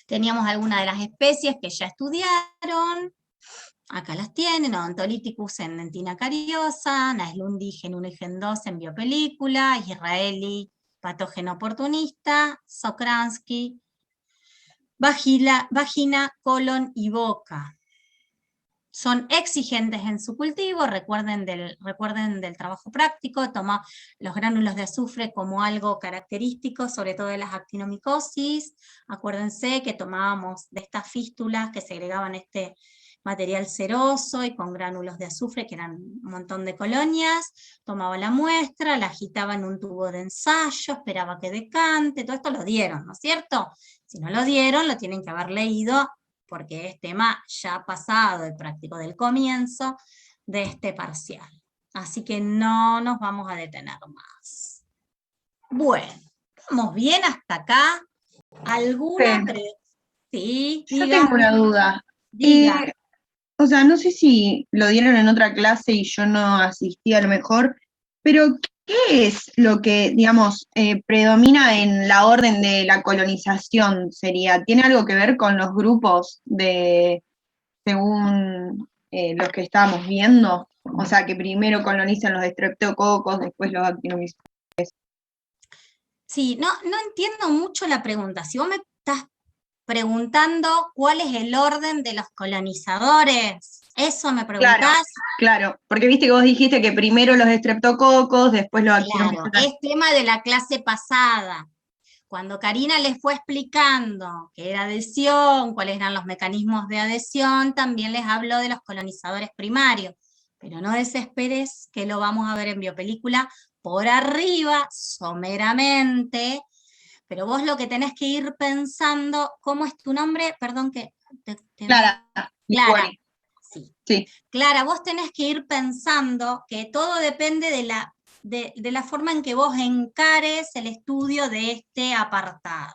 Teníamos algunas de las especies que ya estudiaron, acá las tienen, Odontolithecus en dentina cariosa, Naeslundi gen 1 y gen 2 en biopelícula, Israeli, patógeno oportunista, Sokransky, vagina, colon y boca. Son exigentes en su cultivo, recuerden del trabajo práctico, toma los gránulos de azufre como algo característico, sobre todo de las actinomicosis. Acuérdense que tomábamos de estas fístulas que segregaban este material ceroso y con gránulos de azufre, que eran un montón de colonias, tomaba la muestra, la agitaba en un tubo de ensayo, esperaba que decante, todo esto lo dieron, ¿no es cierto? Si no lo dieron, lo tienen que haber leído, porque es tema ya pasado y práctico del comienzo de este parcial. Así que no nos vamos a detener más. Bueno, ¿estamos bien hasta acá? ¿Alguna Sí. pregunta? Sí, Yo tengo diga, una duda. diga. O sea, no sé si lo dieron en otra clase y yo no asistí a lo mejor, pero ¿qué es lo que, digamos, predomina en la orden de la colonización? Sería, ¿tiene algo que ver con los grupos de, según los que estábamos viendo? O sea, que primero colonizan los estreptococos, después los actinomycetes. Sí, no entiendo mucho la pregunta. Si vos me estás preguntando cuál es el orden de los colonizadores, ¿eso me Claro, preguntás? claro, porque viste que vos dijiste que primero los estreptococos, después los Claro, actinomycetes. es tema de la clase pasada. Cuando Karina les fue explicando qué era adhesión, cuáles eran los mecanismos de adhesión, también les habló de los colonizadores primarios. Pero no desesperes que lo vamos a ver en biopelícula por arriba, someramente, pero vos lo que tenés que ir pensando, ¿cómo es tu nombre? Perdón que Clara, Clara, Licuori, sí. sí. Clara, vos tenés que ir pensando que todo depende de la forma en que vos encares el estudio de este apartado.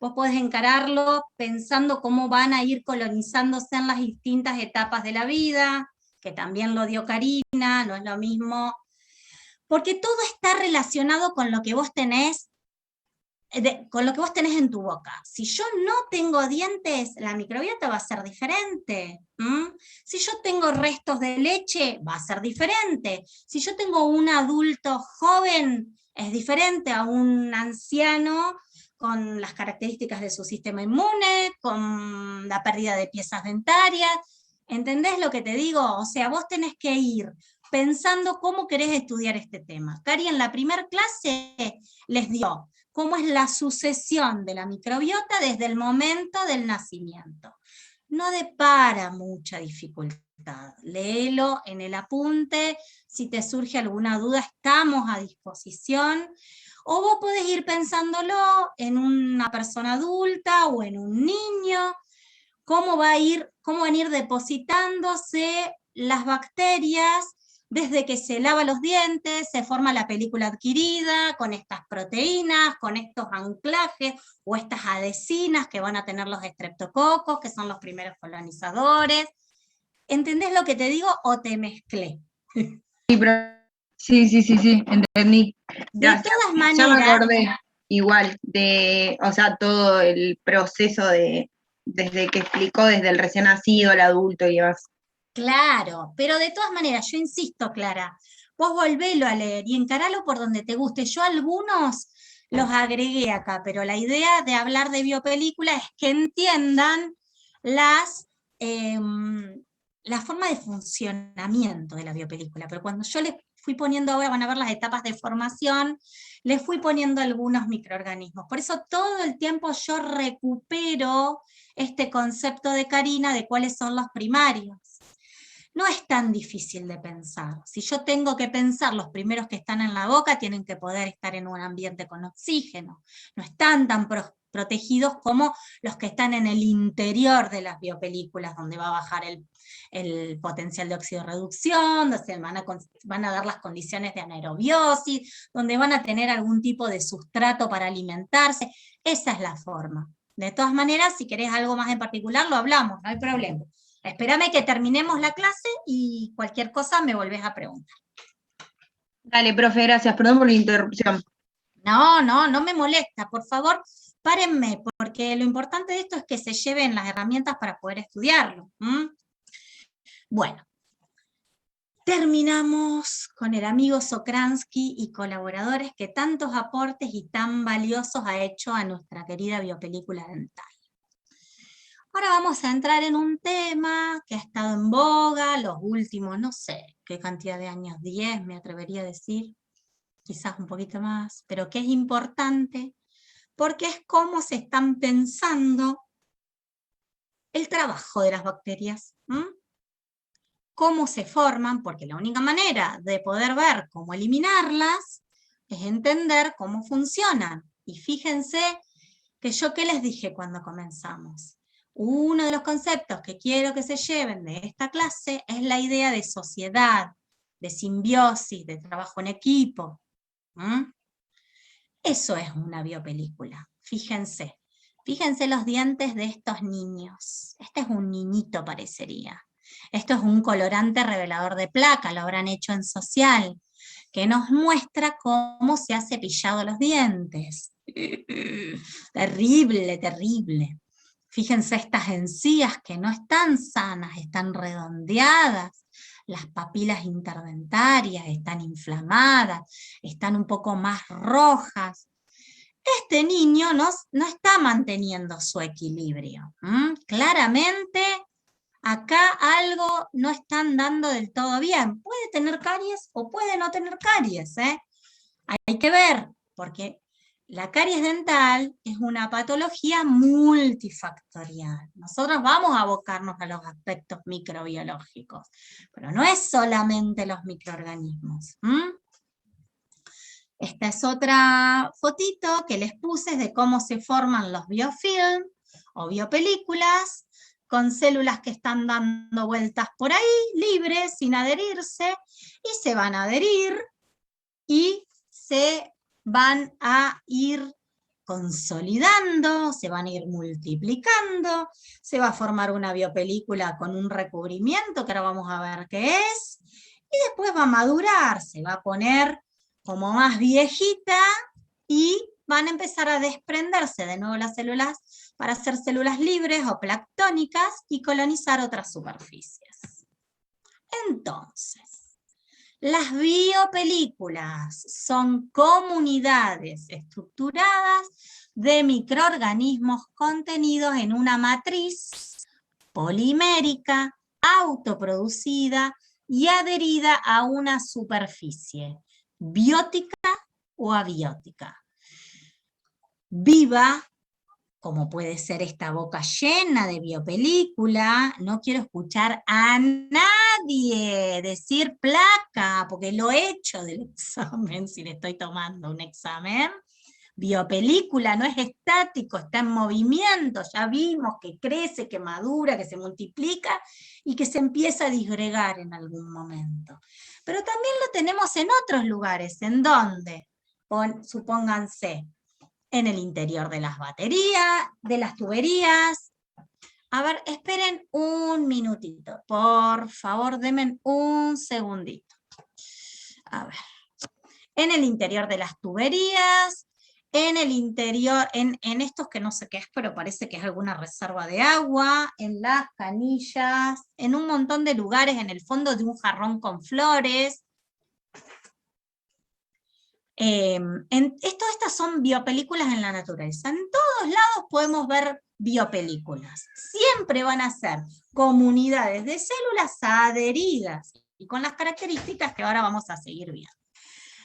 Vos podés encararlo pensando cómo van a ir colonizándose en las distintas etapas de la vida, que también lo dio Karina, no es lo mismo, porque todo está relacionado con lo que vos tenés con lo que vos tenés en tu boca. Si yo no tengo dientes, la microbiota va a ser diferente. Si yo tengo restos de leche, va a ser diferente. Si yo tengo un adulto joven, es diferente a un anciano con las características de su sistema inmune, con la pérdida de piezas dentarias. ¿Entendés lo que te digo? O sea, vos tenés que ir pensando cómo querés estudiar este tema. Cari en la primer clase les dio cómo es la sucesión de la microbiota desde el momento del nacimiento. No depara mucha dificultad. Léelo en el apunte, si te surge alguna duda estamos a disposición, o vos podés ir pensándolo en una persona adulta o en un niño, cómo van a ir depositándose las bacterias desde que se lava los dientes, se forma la película adquirida con estas proteínas, con estos anclajes o estas adhesinas que van a tener los estreptococos, que son los primeros colonizadores. ¿Entendés lo que te digo o te mezclé? Sí, entendí. De Gracias. todas Ya me maneras, acordé igual de, o sea, todo el proceso de, desde que explicó, desde el recién nacido, el adulto y demás. claro, pero de todas maneras, yo insisto, Clara, vos volvélo a leer y encaralo por donde te guste. Yo algunos los agregué acá, pero la idea de hablar de biopelícula es que entiendan las, la forma de funcionamiento de la biopelícula. Pero cuando yo les fui poniendo, ahora van a ver las etapas de formación, les fui poniendo algunos microorganismos. Por eso todo el tiempo yo recupero este concepto de Karina de cuáles son los primarios. No es tan difícil de pensar. Si yo tengo que pensar, los primeros que están en la boca tienen que poder estar en un ambiente con oxígeno. No están tan protegidos como los que están en el interior de las biopelículas, donde va a bajar el potencial de oxidorreducción, donde van a dar las condiciones de anaerobiosis, donde van a tener algún tipo de sustrato para alimentarse. Esa es la forma. De todas maneras, si querés algo más en particular, lo hablamos, no hay problema. Espérame que terminemos la clase y cualquier cosa me volvés a preguntar. Dale, profe, gracias. Perdón por la interrupción. No me molesta, por favor, párenme, porque lo importante de esto es que se lleven las herramientas para poder estudiarlo. Bueno, terminamos con el amigo Sokransky y colaboradores que tantos aportes y tan valiosos ha hecho a nuestra querida biopelícula dental. Ahora vamos a entrar en un tema que ha estado en boga los últimos, no sé qué cantidad de años, 10 me atrevería a decir, quizás un poquito más, pero que es importante porque es cómo se están pensando el trabajo de las bacterias. Cómo se forman, porque la única manera de poder ver cómo eliminarlas es entender cómo funcionan. Y fíjense que yo, ¿qué les dije cuando comenzamos? Uno de los conceptos que quiero que se lleven de esta clase es la idea de sociedad, de simbiosis, de trabajo en equipo. Eso es una biopelícula. Fíjense los dientes de estos niños. Este es un niñito, parecería. Esto es un colorante revelador de placa, lo habrán hecho en social, que nos muestra cómo se ha cepillado los dientes. Terrible, terrible. Fíjense estas encías que no están sanas, están redondeadas. Las papilas interdentarias están inflamadas, están un poco más rojas. Este niño no está manteniendo su equilibrio. Claramente, acá algo no están dando del todo bien. Puede tener caries o puede no tener caries. Hay que ver, porque la caries dental es una patología multifactorial. Nosotros vamos a abocarnos a los aspectos microbiológicos, pero no es solamente los microorganismos. Esta es otra fotito que les puse de cómo se forman los biofilm o biopelículas, con células que están dando vueltas por ahí, libres, sin adherirse, y se van a adherir y se van a ir consolidando, se van a ir multiplicando, se va a formar una biopelícula con un recubrimiento, que ahora vamos a ver qué es, y después va a madurar, se va a poner como más viejita, y van a empezar a desprenderse de nuevo las células para hacer células libres o planctónicas y colonizar otras superficies. Entonces, las biopelículas son comunidades estructuradas de microorganismos contenidos en una matriz polimérica, autoproducida y adherida a una superficie biótica o abiótica. Viva, como puede ser esta boca llena de biopelícula. No quiero escuchar a nadie decir placa, porque lo he hecho del examen, si le estoy tomando un examen. Biopelícula no es estático, está en movimiento, ya vimos que crece, que madura, que se multiplica y que se empieza a disgregar en algún momento. Pero también lo tenemos en otros lugares. ¿En dónde? Supónganse, en el interior de las baterías, de las tuberías. A ver, esperen un minutito, por favor, denme un segundito. A ver, en el interior de las tuberías, en el interior, en estos que no sé qué es, pero parece que es alguna reserva de agua, en las canillas, en un montón de lugares, en el fondo de un jarrón con flores. Estas son biopelículas en la naturaleza. En todos lados podemos ver biopelículas. Siempre van a ser comunidades de células adheridas y con las características que ahora vamos a seguir viendo.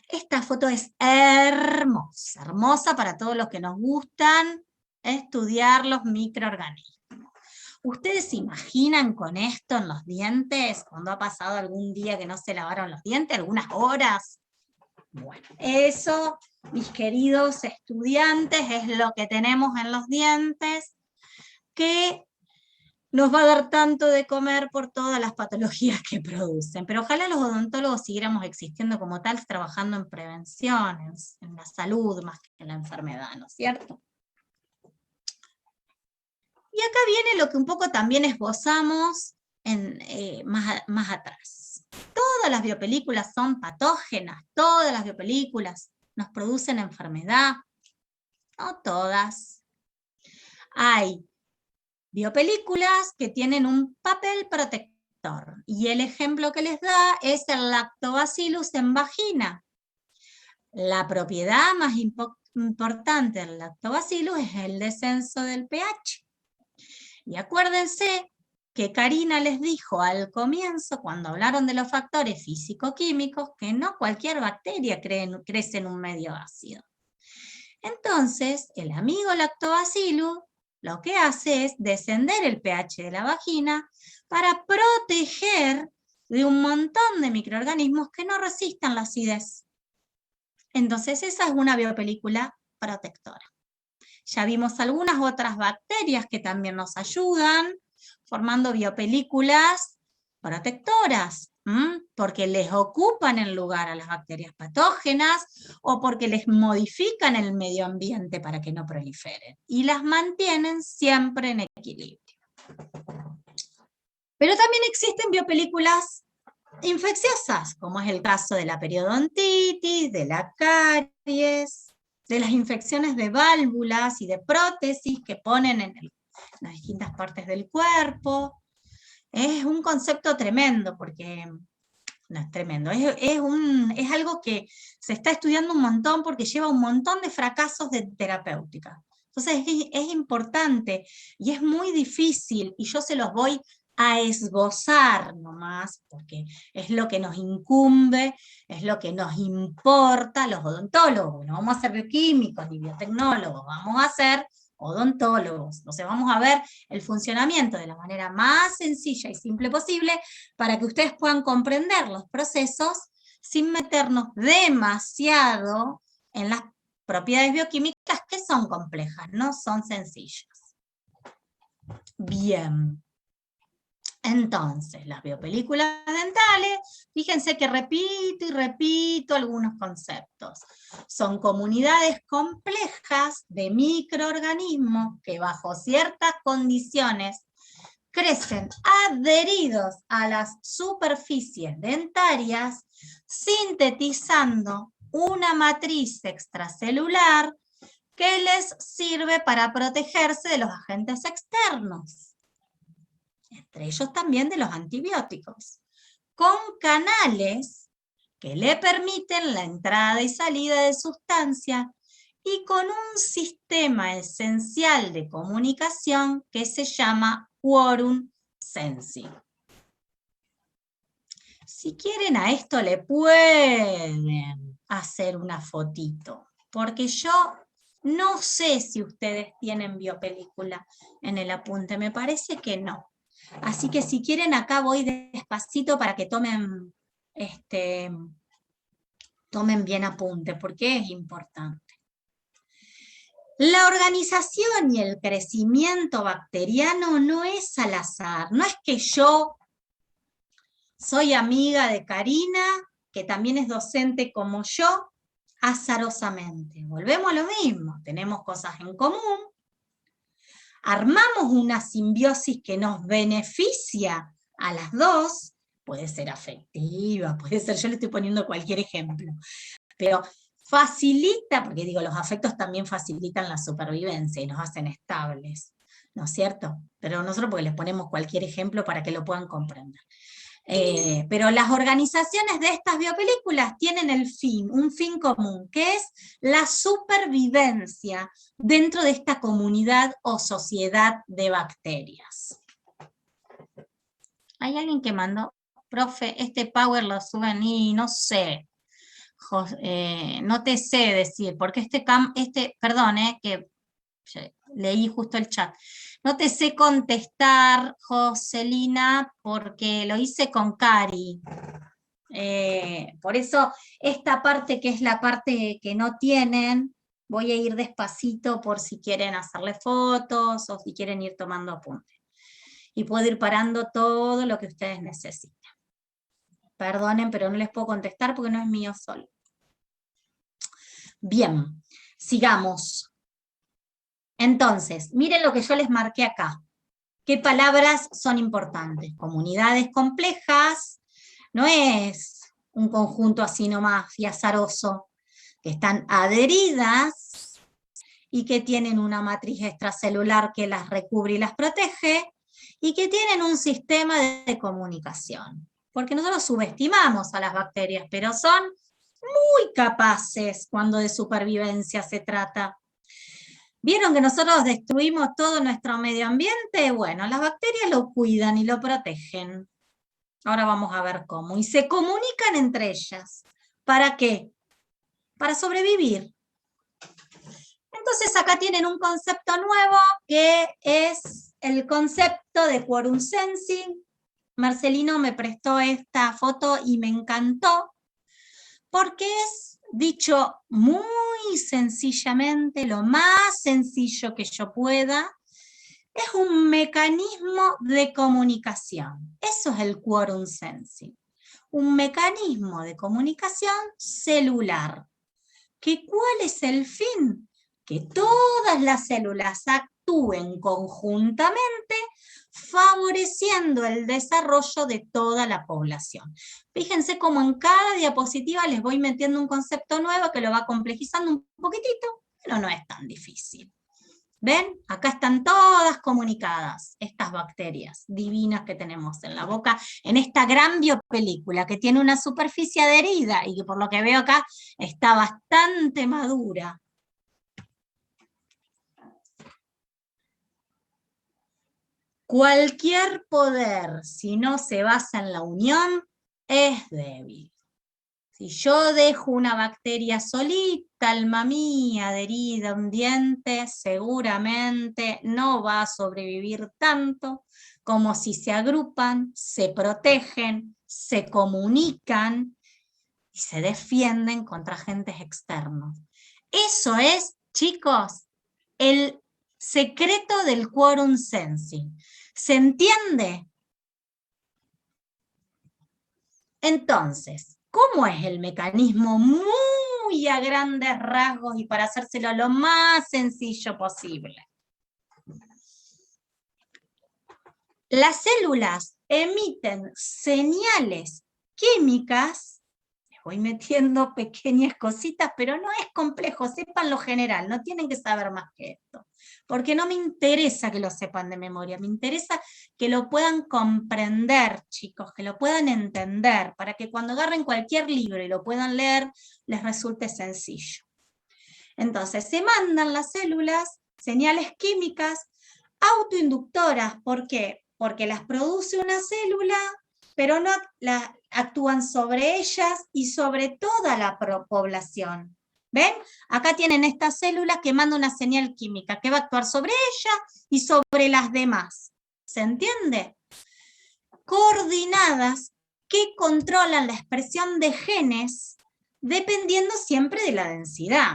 Esta foto es hermosa, hermosa para todos los que nos gustan estudiar los microorganismos. ¿Ustedes se imaginan con esto en los dientes, cuando ha pasado algún día que no se lavaron los dientes, algunas horas? Bueno, eso, mis queridos estudiantes, es lo que tenemos en los dientes, que nos va a dar tanto de comer por todas las patologías que producen. Pero ojalá los odontólogos siguiéramos existiendo como tal, trabajando en prevención, en la salud, más que en la enfermedad, ¿no es cierto? Y acá viene lo que un poco también esbozamos más atrás. Todas las biopelículas son patógenas, todas las biopelículas nos producen enfermedad, no todas. Hay biopelículas que tienen un papel protector, y el ejemplo que les da es el Lactobacillus en vagina. La propiedad más importante del Lactobacillus es el descenso del pH. Y acuérdense que Karina les dijo al comienzo, cuando hablaron de los factores físico-químicos, que no cualquier bacteria crece en un medio ácido. Entonces, el amigo Lactobacillus lo que hace es descender el pH de la vagina para proteger de un montón de microorganismos que no resistan la acidez. Entonces esa es una biopelícula protectora. Ya vimos algunas otras bacterias que también nos ayudan, formando biopelículas protectoras, porque les ocupan el lugar a las bacterias patógenas o porque les modifican el medio ambiente para que no proliferen y las mantienen siempre en equilibrio. Pero también existen biopelículas infecciosas, como es el caso de la periodontitis, de la caries, de las infecciones de válvulas y de prótesis que ponen en las distintas partes del cuerpo. Es un concepto tremendo, porque no es tremendo, es algo que se está estudiando un montón porque lleva un montón de fracasos de terapéutica. Entonces es importante y es muy difícil, y yo se los voy a esbozar nomás, porque es lo que nos incumbe, es lo que nos importa los odontólogos. No vamos a ser bioquímicos ni biotecnólogos, vamos a ser odontólogos. Entonces vamos a ver el funcionamiento de la manera más sencilla y simple posible para que ustedes puedan comprender los procesos sin meternos demasiado en las propiedades bioquímicas que son complejas, no son sencillas. Bien. Entonces, las biopelículas dentales, fíjense que repito y repito algunos conceptos. Son comunidades complejas de microorganismos que bajo ciertas condiciones crecen adheridos a las superficies dentarias, sintetizando una matriz extracelular que les sirve para protegerse de los agentes externos, entre ellos también de los antibióticos, con canales que le permiten la entrada y salida de sustancias y con un sistema esencial de comunicación que se llama quorum sensing. Si quieren, a esto le pueden hacer una fotito, porque yo no sé si ustedes tienen biopelícula en el apunte, me parece que no. Así que si quieren, acá voy despacito para que tomen bien apunte, porque es importante. La organización y el crecimiento bacteriano no es al azar, no es que yo soy amiga de Karina, que también es docente como yo, azarosamente. Volvemos a lo mismo, tenemos cosas en común, armamos una simbiosis que nos beneficia a las dos, puede ser afectiva, puede ser, yo le estoy poniendo cualquier ejemplo, pero facilita, porque digo, los afectos también facilitan la supervivencia y nos hacen estables, ¿no es cierto? Pero nosotros porque les ponemos cualquier ejemplo para que lo puedan comprender. Pero las organizaciones de estas biopelículas tienen un fin común, que es la supervivencia dentro de esta comunidad o sociedad de bacterias. ¿Hay alguien que mandó? Profe, este power lo suben y no sé. No te sé decir, porque perdón, que leí justo el chat. No te sé contestar, Joselina, porque lo hice con Cari. Por eso, esta parte que es la parte que no tienen, voy a ir despacito por si quieren hacerle fotos o si quieren ir tomando apuntes. Y puedo ir parando todo lo que ustedes necesiten. Perdonen, pero no les puedo contestar porque no es mío solo. Bien, sigamos. Entonces, miren lo que yo les marqué acá. ¿Qué palabras son importantes? Comunidades complejas, no es un conjunto así nomás y azaroso, que están adheridas y que tienen una matriz extracelular que las recubre y las protege, y que tienen un sistema de comunicación. Porque nosotros subestimamos a las bacterias, pero son muy capaces cuando de supervivencia se trata. ¿Vieron que nosotros destruimos todo nuestro medio ambiente? Bueno, las bacterias lo cuidan y lo protegen. Ahora vamos a ver cómo. Y se comunican entre ellas. ¿Para qué? Para sobrevivir. Entonces acá tienen un concepto nuevo que es el concepto de quorum sensing. Marcelino me prestó esta foto y me encantó, porque es, dicho muy sencillamente, lo más sencillo que yo pueda, es un mecanismo de comunicación. Eso es el quorum sensing. Un mecanismo de comunicación celular. ¿Cuál es el fin? Que todas las células actúen conjuntamente, favoreciendo el desarrollo de toda la población. Fíjense cómo en cada diapositiva les voy metiendo un concepto nuevo que lo va complejizando un poquitito, pero no es tan difícil. ¿Ven? Acá están todas comunicadas, estas bacterias divinas que tenemos en la boca, en esta gran biopelícula que tiene una superficie adherida y que por lo que veo acá está bastante madura. Cualquier poder, si no se basa en la unión, es débil. Si yo dejo una bacteria solita, alma mía, adherida a un diente, seguramente no va a sobrevivir tanto como si se agrupan, se protegen, se comunican y se defienden contra agentes externos. Eso es, chicos, el secreto del quorum sensing. ¿Se entiende? Entonces, ¿cómo es el mecanismo muy a grandes rasgos y para hacérselo lo más sencillo posible? Las células emiten señales químicas, les voy metiendo pequeñas cositas, pero no es complejo, sepan lo general, no tienen que saber más que esto, porque no me interesa que lo sepan de memoria, me interesa que lo puedan comprender, chicos, que lo puedan entender, para que cuando agarren cualquier libro y lo puedan leer, les resulte sencillo. Entonces, se mandan las células señales químicas autoinductoras, ¿por qué? Porque las produce una célula, pero no actúan sobre ellas y sobre toda la población. ¿Ven? Acá tienen estas células que mandan una señal química que va a actuar sobre ella y sobre las demás. ¿Se entiende? Coordinadas que controlan la expresión de genes dependiendo siempre de la densidad.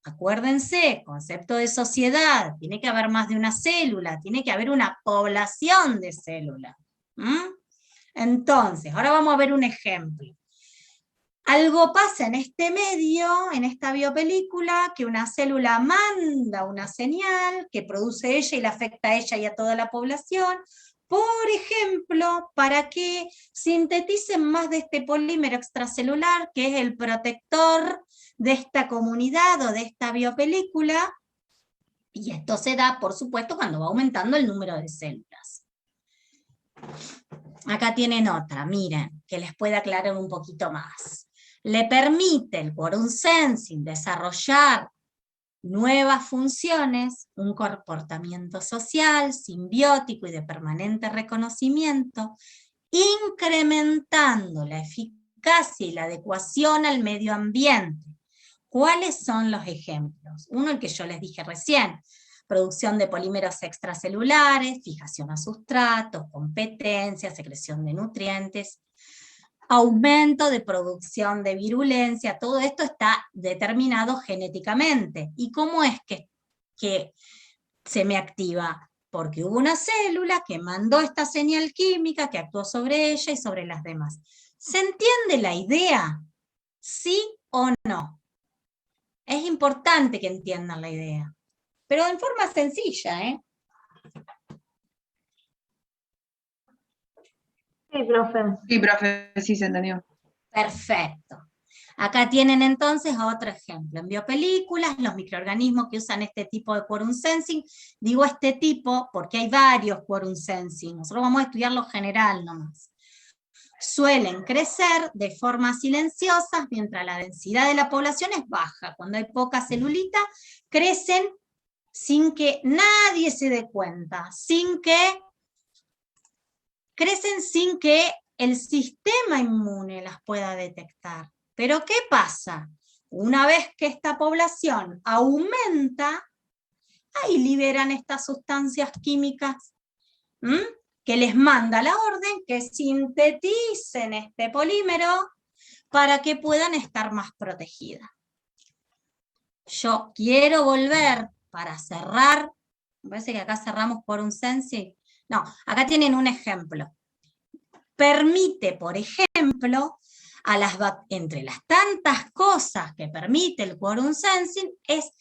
Acuérdense, concepto de sociedad, tiene que haber más de una célula, tiene que haber una población de células. Entonces, ahora vamos a ver un ejemplo. Algo pasa en este medio, en esta biopelícula, que una célula manda una señal que produce ella y le afecta a ella y a toda la población, por ejemplo, para que sinteticen más de este polímero extracelular, que es el protector de esta comunidad o de esta biopelícula, y esto se da, por supuesto, cuando va aumentando el número de células. Acá tienen otra, miren, que les puede aclarar un poquito más. Le permite el quorum sensing desarrollar nuevas funciones, un comportamiento social, simbiótico y de permanente reconocimiento, incrementando la eficacia y la adecuación al medio ambiente. ¿Cuáles son los ejemplos? Uno, el que yo les dije recién, producción de polímeros extracelulares, fijación a sustratos, competencia, secreción de nutrientes, aumento de producción de virulencia, todo esto está determinado genéticamente. ¿Y cómo es que se me activa? Porque hubo una célula que mandó esta señal química que actuó sobre ella y sobre las demás. ¿Se entiende la idea? ¿Sí o no? Es importante que entiendan la idea, pero en forma sencilla, ¿eh? Sí, profe. Sí, profe, sí se entendió. Perfecto. Acá tienen entonces otro ejemplo. En biopelículas, los microorganismos que usan este tipo de quorum sensing, digo este tipo porque hay varios quorum sensing, nosotros vamos a estudiar lo general nomás. Suelen crecer de forma silenciosa mientras la densidad de la población es baja. Cuando hay poca celulita, crecen sin que nadie se dé cuenta, crecen sin que el sistema inmune las pueda detectar. Pero ¿qué pasa? Una vez que esta población aumenta, ahí liberan estas sustancias químicas, que les manda la orden que sinteticen este polímero para que puedan estar más protegidas. Yo quiero volver para cerrar, me parece que acá cerramos quorum sensing. No, acá tienen un ejemplo. Permite, por ejemplo, entre las tantas cosas que permite el quorum sensing, es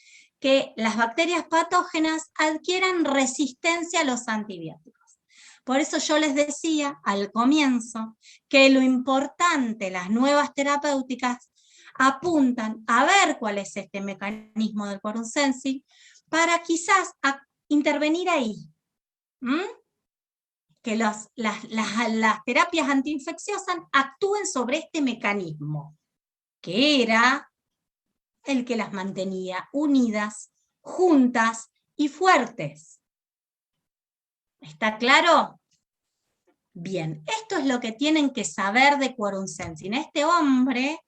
que las bacterias patógenas adquieran resistencia a los antibióticos. Por eso yo les decía al comienzo que lo importante, las nuevas terapéuticas apuntan a ver cuál es este mecanismo del quorum sensing para quizás intervenir ahí. Que las terapias antiinfecciosas actúen sobre este mecanismo, que era el que las mantenía unidas, juntas y fuertes. ¿Está claro? Bien, esto es lo que tienen que saber de quorum sensing. Este hombre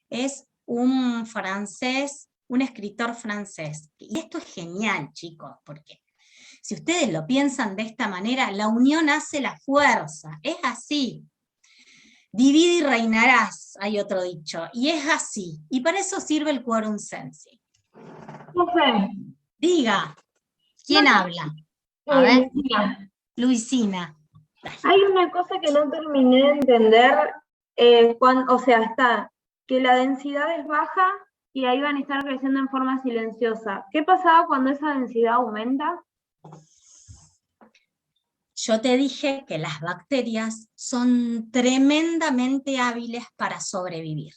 es un francés, un escritor francés. Y esto es genial, chicos, porque si ustedes lo piensan de esta manera, la unión hace la fuerza. Es así. Divide y reinarás, hay otro dicho. Y es así. Y para eso sirve el quorum sensing. Diga, ¿quién habla? A ver, Luisina. Hay una cosa que no terminé de entender, está que la densidad es baja y ahí van a estar creciendo en forma silenciosa. ¿Qué pasaba cuando esa densidad aumenta? Yo te dije que las bacterias son tremendamente hábiles para sobrevivir.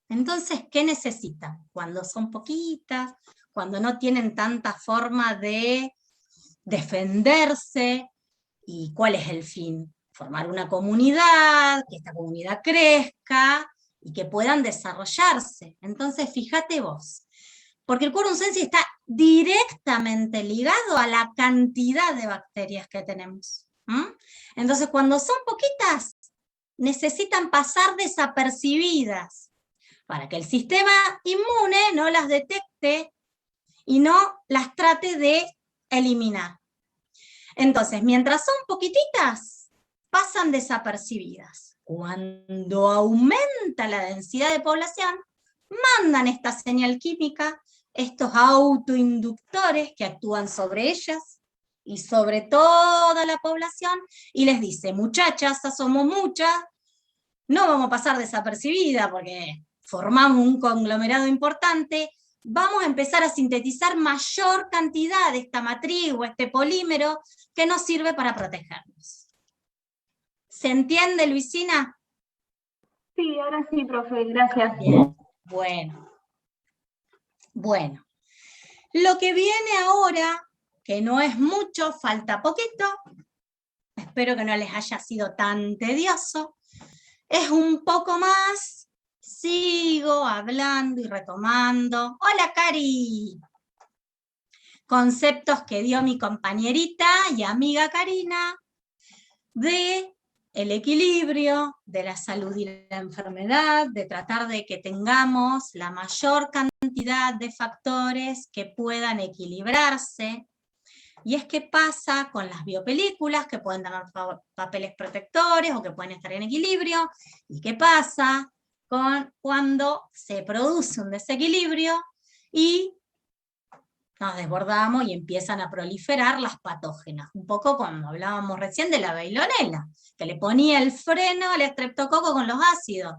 Entonces, ¿qué necesitan? Cuando son poquitas, cuando no tienen tanta forma de defenderse. ¿Y cuál es el fin? Formar una comunidad, que esta comunidad crezca y que puedan desarrollarse. Entonces, fíjate vos, porque el quorum sensing está directamente ligado a la cantidad de bacterias que tenemos. Entonces, cuando son poquitas, necesitan pasar desapercibidas para que el sistema inmune no las detecte y no las trate de eliminar. Entonces, mientras son poquititas, pasan desapercibidas. Cuando aumenta la densidad de población, mandan esta señal química, estos autoinductores que actúan sobre ellas y sobre toda la población, y les dice, muchachas, somos muchas, no vamos a pasar desapercibida porque formamos un conglomerado importante, vamos a empezar a sintetizar mayor cantidad de esta matriz o este polímero que nos sirve para protegernos. ¿Se entiende, Luisina? Sí, ahora sí, profe, gracias. Bien. Bueno. Lo que viene ahora, que no es mucho, falta poquito, espero que no les haya sido tan tedioso, es un poco más, sigo hablando y retomando. ¡Hola, Cari! Conceptos que dio mi compañerita y amiga Karina de el equilibrio, de la salud y la enfermedad, de tratar de que tengamos la mayor cantidad de factores que puedan equilibrarse. Y es que pasa con las biopelículas, que pueden tener papeles protectores o que pueden estar en equilibrio, y qué pasa cuando se produce un desequilibrio y nos desbordamos y empiezan a proliferar las patógenas. Un poco como hablábamos recién de la veilonela, que le ponía el freno al estreptococo con los ácidos.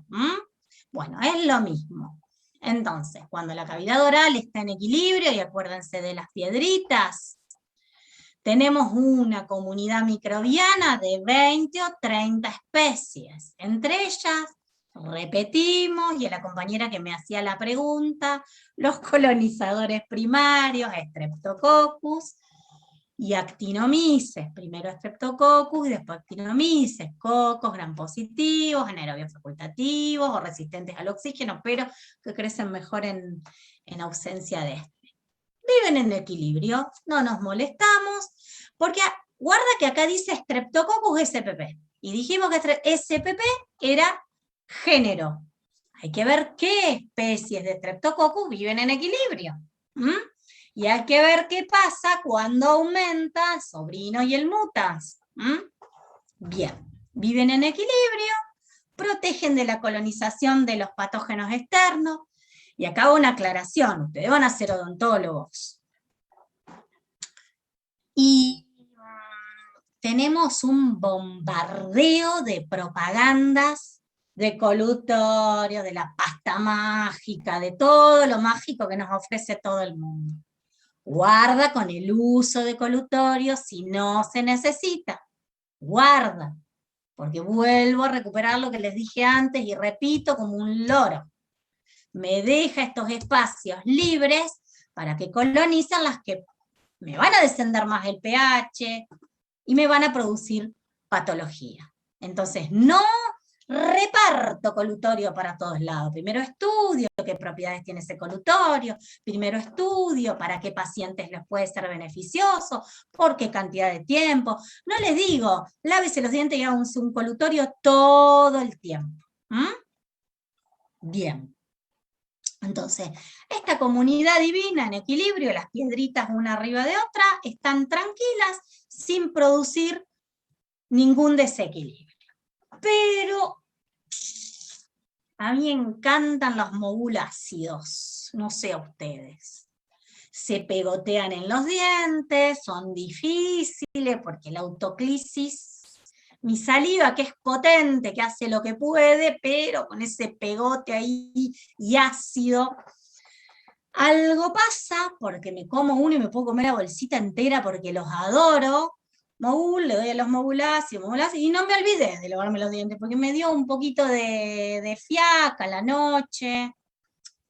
Bueno, es lo mismo. Entonces, cuando la cavidad oral está en equilibrio, y acuérdense de las piedritas, tenemos una comunidad microbiana de 20 o 30 especies. Entre ellas, repetimos, y a la compañera que me hacía la pregunta, los colonizadores primarios, Streptococcus y Actinomyces. Primero Streptococcus y después Actinomyces, cocos gram positivos, anaerobios facultativos o resistentes al oxígeno, pero que crecen mejor en ausencia de este. Viven en equilibrio, no nos molestamos, porque guarda que acá dice Streptococcus spp, y dijimos que spp era género. hay que ver qué especies de Streptococcus viven en equilibrio. Y hay que ver qué pasa cuando aumenta el sobrino y el mutas. Bien, viven en equilibrio, protegen de la colonización de los patógenos externos. Y acá hago una aclaración, ustedes van a ser odontólogos. Y tenemos un bombardeo de propagandas, de colutorio, de la pasta mágica, de todo lo mágico que nos ofrece todo el mundo. Guarda con el uso de colutorio si no se necesita. Guarda, porque vuelvo a recuperar lo que les dije antes y repito como un loro. Me deja estos espacios libres para que colonicen las que me van a descender más el pH y me van a producir patología. Entonces, no reparto colutorio para todos lados. Primero estudio qué propiedades tiene ese colutorio, primero estudio para qué pacientes les puede ser beneficioso, por qué cantidad de tiempo. No les digo, lávese los dientes y haga un colutorio todo el tiempo. Bien. Entonces, esta comunidad divina en equilibrio, las piedritas una arriba de otra, están tranquilas sin producir ningún desequilibrio. Pero a mí me encantan los mogulácidos, no sé a ustedes. Se pegotean en los dientes, son difíciles porque la autoclisis, mi saliva que es potente, que hace lo que puede, pero con ese pegote ahí y ácido, algo pasa porque me como uno y me puedo comer la bolsita entera porque los adoro. Mogul, le doy a los moguláceos, y no me olvidé de lavarme los dientes, porque me dio un poquito de fiaca a la noche,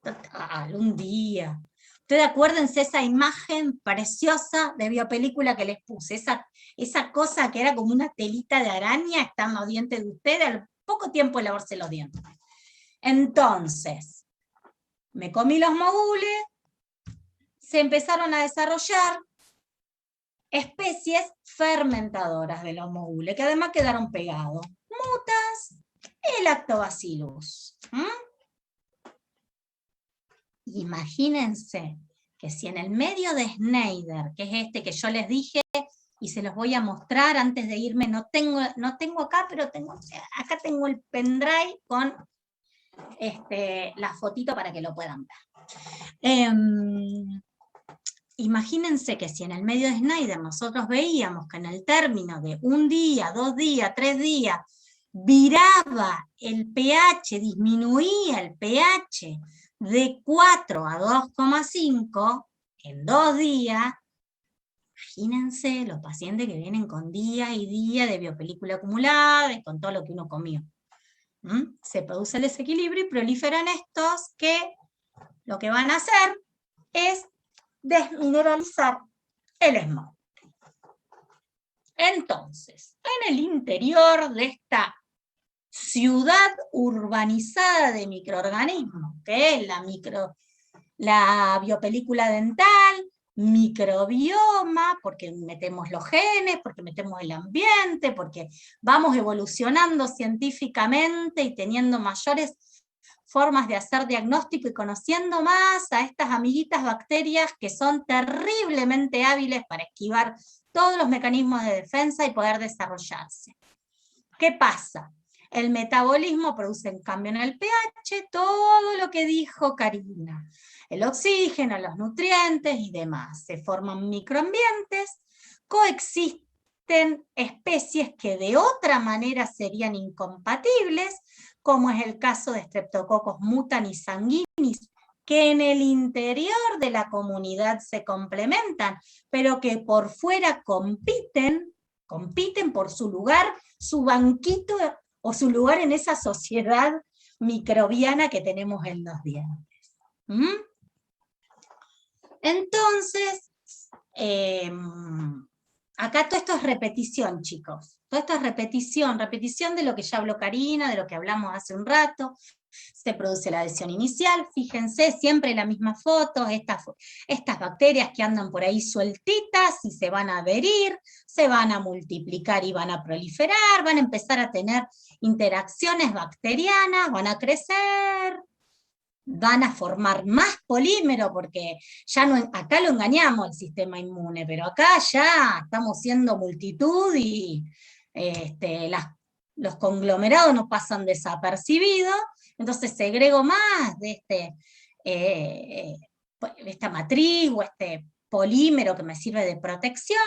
total, un día. Ustedes acuérdense esa imagen preciosa de biopelícula que les puse, esa cosa que era como una telita de araña, está en los dientes de ustedes, al poco tiempo de lavarse los dientes. Entonces, me comí los mogules, se empezaron a desarrollar especies fermentadoras de los mogules, que además quedaron pegados. Mutas y Lactobacillus. Imagínense que si en el medio de Schneider, que es este que yo les dije, y se los voy a mostrar antes de irme, no tengo acá, pero acá tengo el pendrive con la fotito para que lo puedan ver. Imagínense que si en el medio de Schneider nosotros veíamos que en el término de 1 día, 2 días, 3 días, viraba el pH, disminuía el pH de 4 a 2,5 en 2 días, imagínense los pacientes que vienen con día y día de biopelícula acumulada y con todo lo que uno comió. Se produce el desequilibrio y proliferan estos que lo que van a hacer es desmineralizar el esmalte. Entonces, en el interior de esta ciudad urbanizada de microorganismos, que es la biopelícula dental, microbioma, porque metemos los genes, porque metemos el ambiente, porque vamos evolucionando científicamente y teniendo mayores formas de hacer diagnóstico y conociendo más a estas amiguitas bacterias que son terriblemente hábiles para esquivar todos los mecanismos de defensa y poder desarrollarse. ¿Qué pasa? El metabolismo produce un cambio en el pH, todo lo que dijo Karina. El oxígeno, los nutrientes y demás. Se forman microambientes, coexisten especies que de otra manera serían incompatibles, como es el caso de Streptococcus mutanis sanguinis, que en el interior de la comunidad se complementan, pero que por fuera compiten por su lugar, su banquito o su lugar en esa sociedad microbiana que tenemos en los dientes. Entonces, acá todo esto es repetición, chicos. Todo esto es repetición de lo que ya habló Karina, de lo que hablamos hace un rato. se produce la adhesión inicial, fíjense, siempre la misma foto, estas bacterias que andan por ahí sueltitas y se van a adherir, se van a multiplicar y van a proliferar, van a empezar a tener interacciones bacterianas, van a crecer, van a formar más polímero, porque ya no, acá lo engañamos el sistema inmune, pero acá ya estamos siendo multitud y los conglomerados no pasan desapercibidos, entonces segrego más de esta matriz o este polímero que me sirve de protección,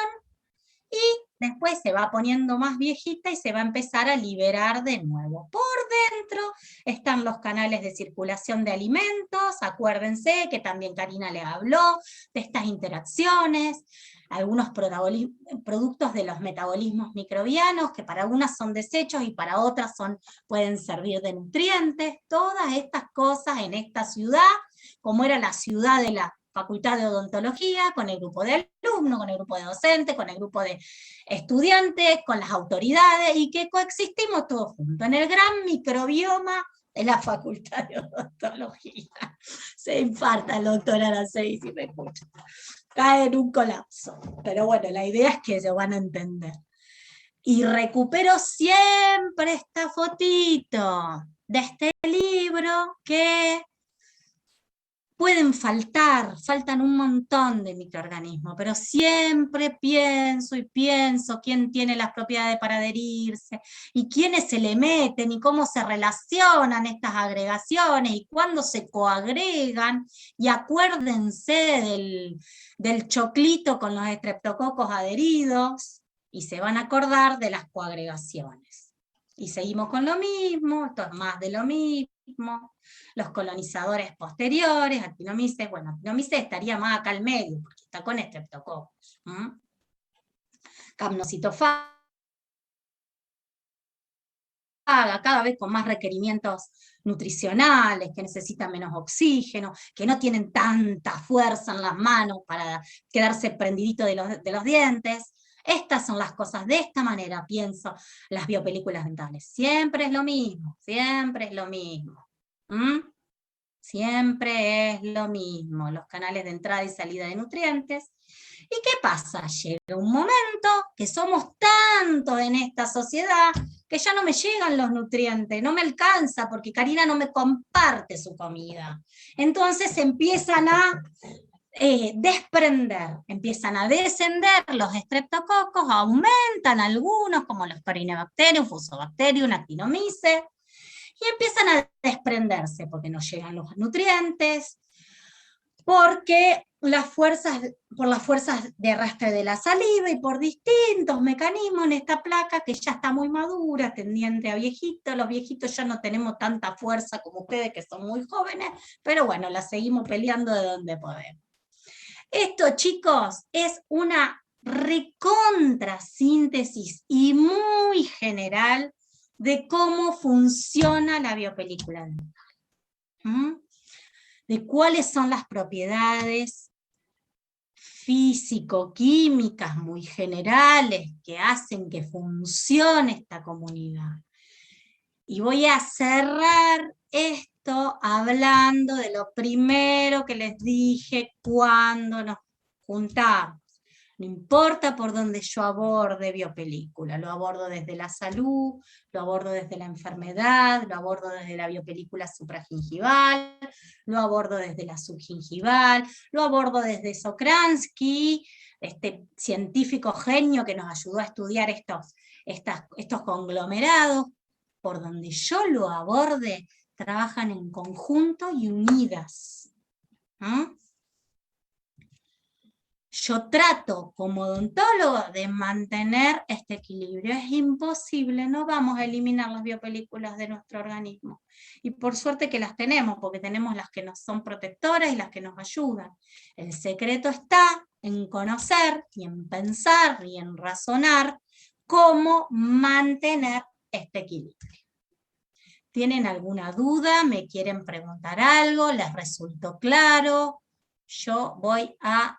y después se va poniendo más viejita y se va a empezar a liberar de nuevo. Por dentro están los canales de circulación de alimentos, acuérdense que también Karina les habló de estas interacciones, algunos productos de los metabolismos microbianos, que para unas son desechos y para otras pueden servir de nutrientes, todas estas cosas en esta ciudad, como era la ciudad de la Facultad de Odontología, con el grupo de alumnos, con el grupo de docentes, con el grupo de estudiantes, con las autoridades, y que coexistimos todos juntos, en el gran microbioma de la Facultad de Odontología. Se infarta el doctor Araceli si me escucha. Cae en un colapso. Pero bueno, la idea es que ellos van a entender. Y recupero siempre esta fotito de este libro que faltan un montón de microorganismos, pero siempre pienso quién tiene las propiedades para adherirse, y quiénes se le meten, y cómo se relacionan estas agregaciones, y cuándo se coagregan, y acuérdense del choclito con los estreptococos adheridos, y se van a acordar de las coagregaciones. Y seguimos con lo mismo, esto es más de lo mismo. Los colonizadores posteriores, Actinomyces, bueno, Actinomyces estaría más acá al medio, porque está con estreptococos. Capnocitofaga, cada vez con más requerimientos nutricionales, que necesitan menos oxígeno, que no tienen tanta fuerza en las manos para quedarse prendidito de los dientes. Estas son las cosas, de esta manera pienso las biopelículas dentales. Siempre es lo mismo, siempre es lo mismo. Siempre es lo mismo, los canales de entrada y salida de nutrientes. ¿Y qué pasa? Llega un momento que somos tantos en esta sociedad que ya no me llegan los nutrientes, no me alcanza porque Karina no me comparte su comida. Entonces empiezan a desprender, empiezan a descender los estreptococos, aumentan algunos como los Corynebacterium, Fusobacterium, Actinomyces, y empiezan a desprenderse porque no llegan los nutrientes, porque por las fuerzas de arrastre de la saliva y por distintos mecanismos en esta placa que ya está muy madura, tendiente a viejito. Los viejitos ya no tenemos tanta fuerza como ustedes que son muy jóvenes, pero bueno, la seguimos peleando de donde podemos. Esto, chicos, es una recontrasíntesis y muy general de cómo funciona la biopelícula dental. De cuáles son las propiedades físico-químicas muy generales que hacen que funcione esta comunidad. Y voy a cerrar esto hablando de lo primero que les dije cuando nos juntamos. No importa por dónde yo aborde biopelícula, lo abordo desde la salud, lo abordo desde la enfermedad, lo abordo desde la biopelícula supragingival, lo abordo desde la subgingival, lo abordo desde Sokransky, este científico genio que nos ayudó a estudiar estos conglomerados. Por donde yo lo aborde, trabajan en conjunto y unidas. Yo trato como odontólogo de mantener este equilibrio. Es imposible, no vamos a eliminar las biopelículas de nuestro organismo. Y por suerte que las tenemos, porque tenemos las que nos son protectoras y las que nos ayudan. El secreto está en conocer y en pensar y en razonar cómo mantener este equilibrio. ¿Tienen alguna duda? ¿Me quieren preguntar algo? ¿Les resultó claro? Yo voy a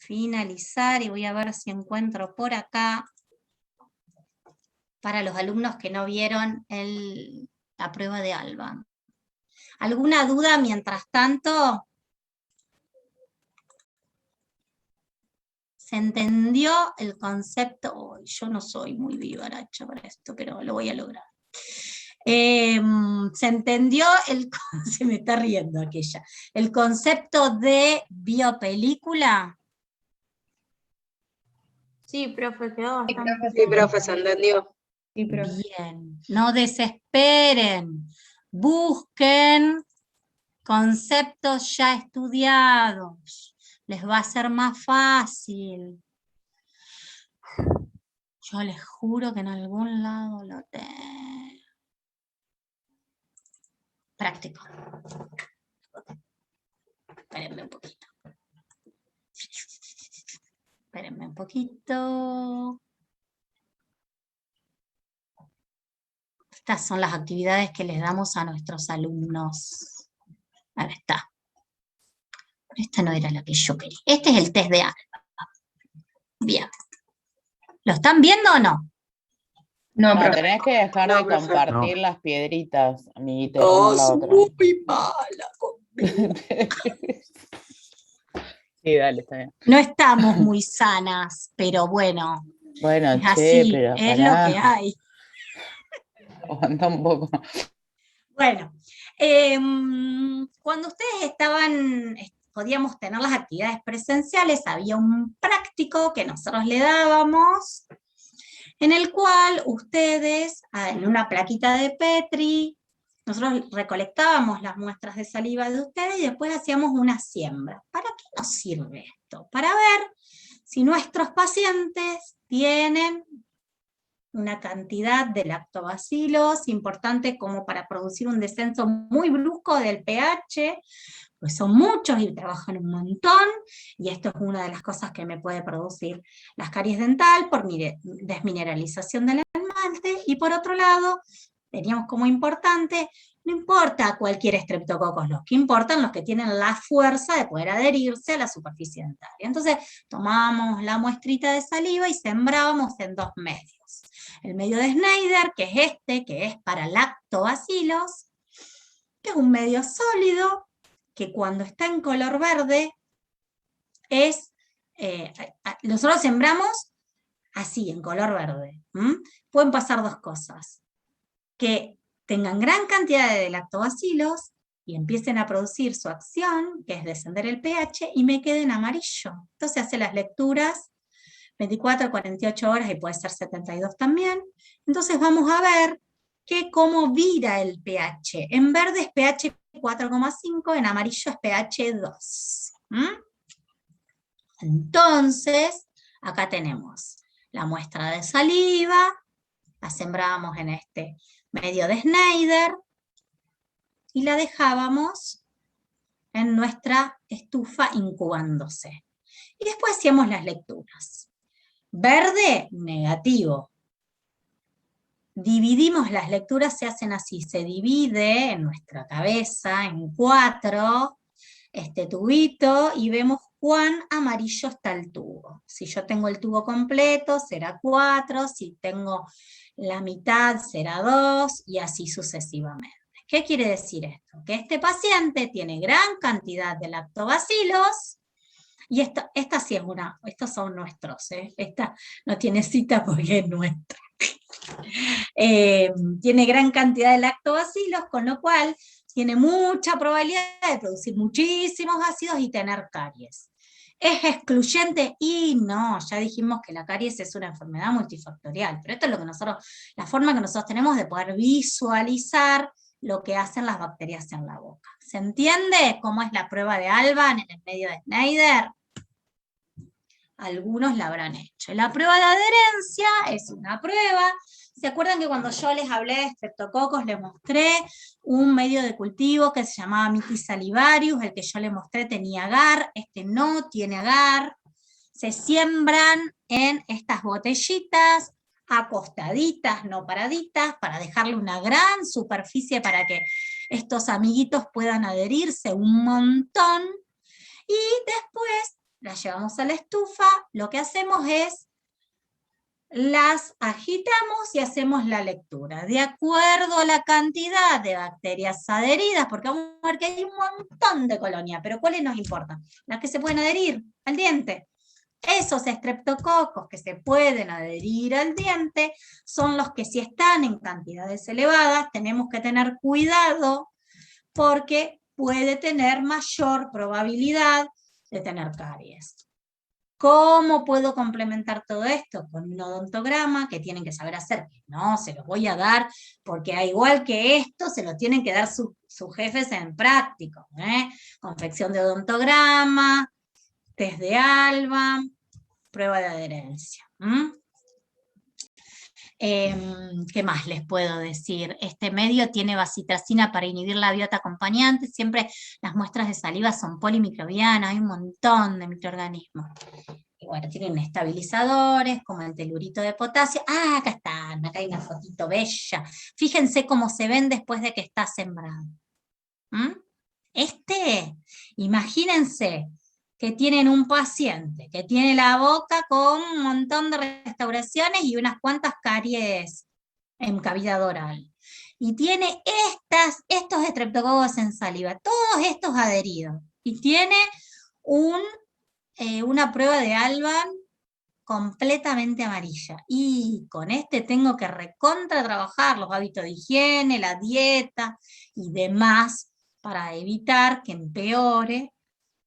finalizar y voy a ver si encuentro por acá, para los alumnos que no vieron el la prueba de Alba. ¿Alguna duda mientras tanto? ¿Se entendió el concepto? Oh, yo no soy muy vivaracha para esto, pero lo voy a lograr. ¿Se entendió se me está riendo aquella, el concepto de biopelícula? Sí, profe, quedó bastante. Sí, profe, se entendió. Sí, profe. Bien, no desesperen, busquen conceptos ya estudiados, les va a ser más fácil. Yo les juro que en algún lado lo tengo. Práctico. Espérenme un poquito. Espérenme un poquito. Estas son las actividades que les damos a nuestros alumnos. Ahí está. Esta no era la que yo quería. Este es el test de Alba. Bien. ¿Lo están viendo o no? No, No, profe. tenés que dejar de No, profe. compartir No. las piedritas, amiguito, como la otra. muy mala. Sí, dale, está bien. No estamos muy sanas, pero bueno, Bueno, es che, así, pero es lo que pará, hay. aguanta un poco. Bueno, cuando ustedes podíamos tener las actividades presenciales, había un práctico que nosotros le dábamos, en el cual ustedes, en una plaquita de Petri, nosotros recolectábamos las muestras de saliva de ustedes y después hacíamos una siembra. ¿Para qué nos sirve esto? Para ver si nuestros pacientes tienen una cantidad de lactobacilos importante como para producir un descenso muy brusco del pH, pues son muchos y trabajan un montón, y esto es una de las cosas que me puede producir las caries dental por desmineralización del esmalte, y por otro lado, teníamos como importante, no importa cualquier estreptococos, los que importan los que tienen la fuerza de poder adherirse a la superficie dentaria. Entonces, tomábamos la muestrita de saliva y sembrábamos en 2 medios. El medio de Schneider, que es este, que es para lactobacilos, que es un medio sólido, que cuando está en color verde es, nosotros sembramos así, en color verde. Pueden pasar 2 cosas, que tengan gran cantidad de lactobacilos y empiecen a producir su acción, que es descender el pH, y me queden amarillo. Entonces hace las lecturas 24, 48 horas y puede ser 72 también. Entonces vamos a ver cómo vira el pH. En verde es pH 4,5, en amarillo es pH 2. Entonces, acá tenemos la muestra de saliva, la sembrábamos en este medio de Schneider y la dejábamos en nuestra estufa incubándose. Y después hacíamos las lecturas. Verde, negativo. Dividimos las lecturas, se hacen así, se divide en nuestra cabeza en 4 este tubito y vemos cuán amarillo está el tubo. Si yo tengo el tubo completo será 4, si tengo la mitad será 2 y así sucesivamente. ¿Qué quiere decir esto? Que este paciente tiene gran cantidad de lactobacilos. Y esta sí es estos son nuestros, esta no tiene cita porque es nuestra. Tiene gran cantidad de lactobacilos, con lo cual tiene mucha probabilidad de producir muchísimos ácidos y tener caries. ¿Es excluyente? Y no, ya dijimos que la caries es una enfermedad multifactorial, pero esto es lo que la forma que nosotros tenemos de poder visualizar lo que hacen las bacterias en la boca. ¿Se entiende cómo es la prueba de Alban en el medio de Schneider? Algunos la habrán hecho. La prueba de adherencia es una prueba. ¿Se acuerdan que cuando yo les hablé de streptococos les mostré un medio de cultivo que se llamaba Mitis salivarius? El que yo les mostré tenía agar, este no tiene agar. Se siembran en estas botellitas, acostaditas, no paraditas, para dejarle una gran superficie para que estos amiguitos puedan adherirse un montón. Y después la llevamos a la estufa, lo que hacemos es las agitamos y hacemos la lectura. De acuerdo a la cantidad de bacterias adheridas, porque vamos a ver que hay un montón de colonias, pero ¿cuáles nos importan? Las que se pueden adherir al diente. Esos estreptococos que se pueden adherir al diente son los que, si están en cantidades elevadas, tenemos que tener cuidado porque puede tener mayor probabilidad de tener caries. ¿Cómo puedo complementar todo esto? Con un odontograma que tienen que saber hacer, que no se los voy a dar, porque al igual que esto, se lo tienen que dar sus jefes en práctico. Confección de odontograma, test de ALBA, prueba de adherencia. ¿Qué más les puedo decir? Este medio tiene bacitracina para inhibir la biota acompañante, siempre las muestras de saliva son polimicrobianas, hay un montón de microorganismos. Y bueno, tienen estabilizadores, como el telurito de potasio. Ah, acá están, acá hay una fotito bella. Fíjense cómo se ven después de que está sembrado. Imagínense que tienen un paciente que tiene la boca con un montón de restauraciones y unas cuantas caries en cavidad oral. Y tiene estos estreptococos en saliva, todos estos adheridos. Y tiene una prueba de ALBA completamente amarilla. Y con tengo que recontra trabajar los hábitos de higiene, la dieta y demás para evitar que empeore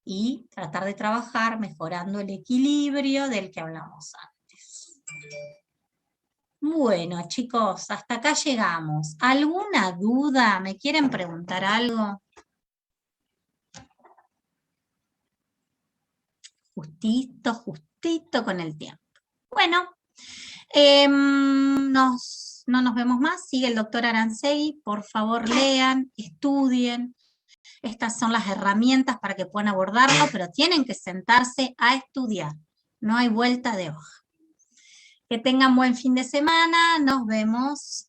y tratar de trabajar mejorando el equilibrio del que hablamos antes. Bueno, chicos, hasta acá llegamos. ¿Alguna duda? ¿Me quieren preguntar algo? Justito con el tiempo. Bueno, no nos vemos más. Sigue el doctor Arancegui. Por favor, lean, estudien. Estas son las herramientas para que puedan abordarlo, pero tienen que sentarse a estudiar. No hay vuelta de hoja. Que tengan buen fin de semana. Nos vemos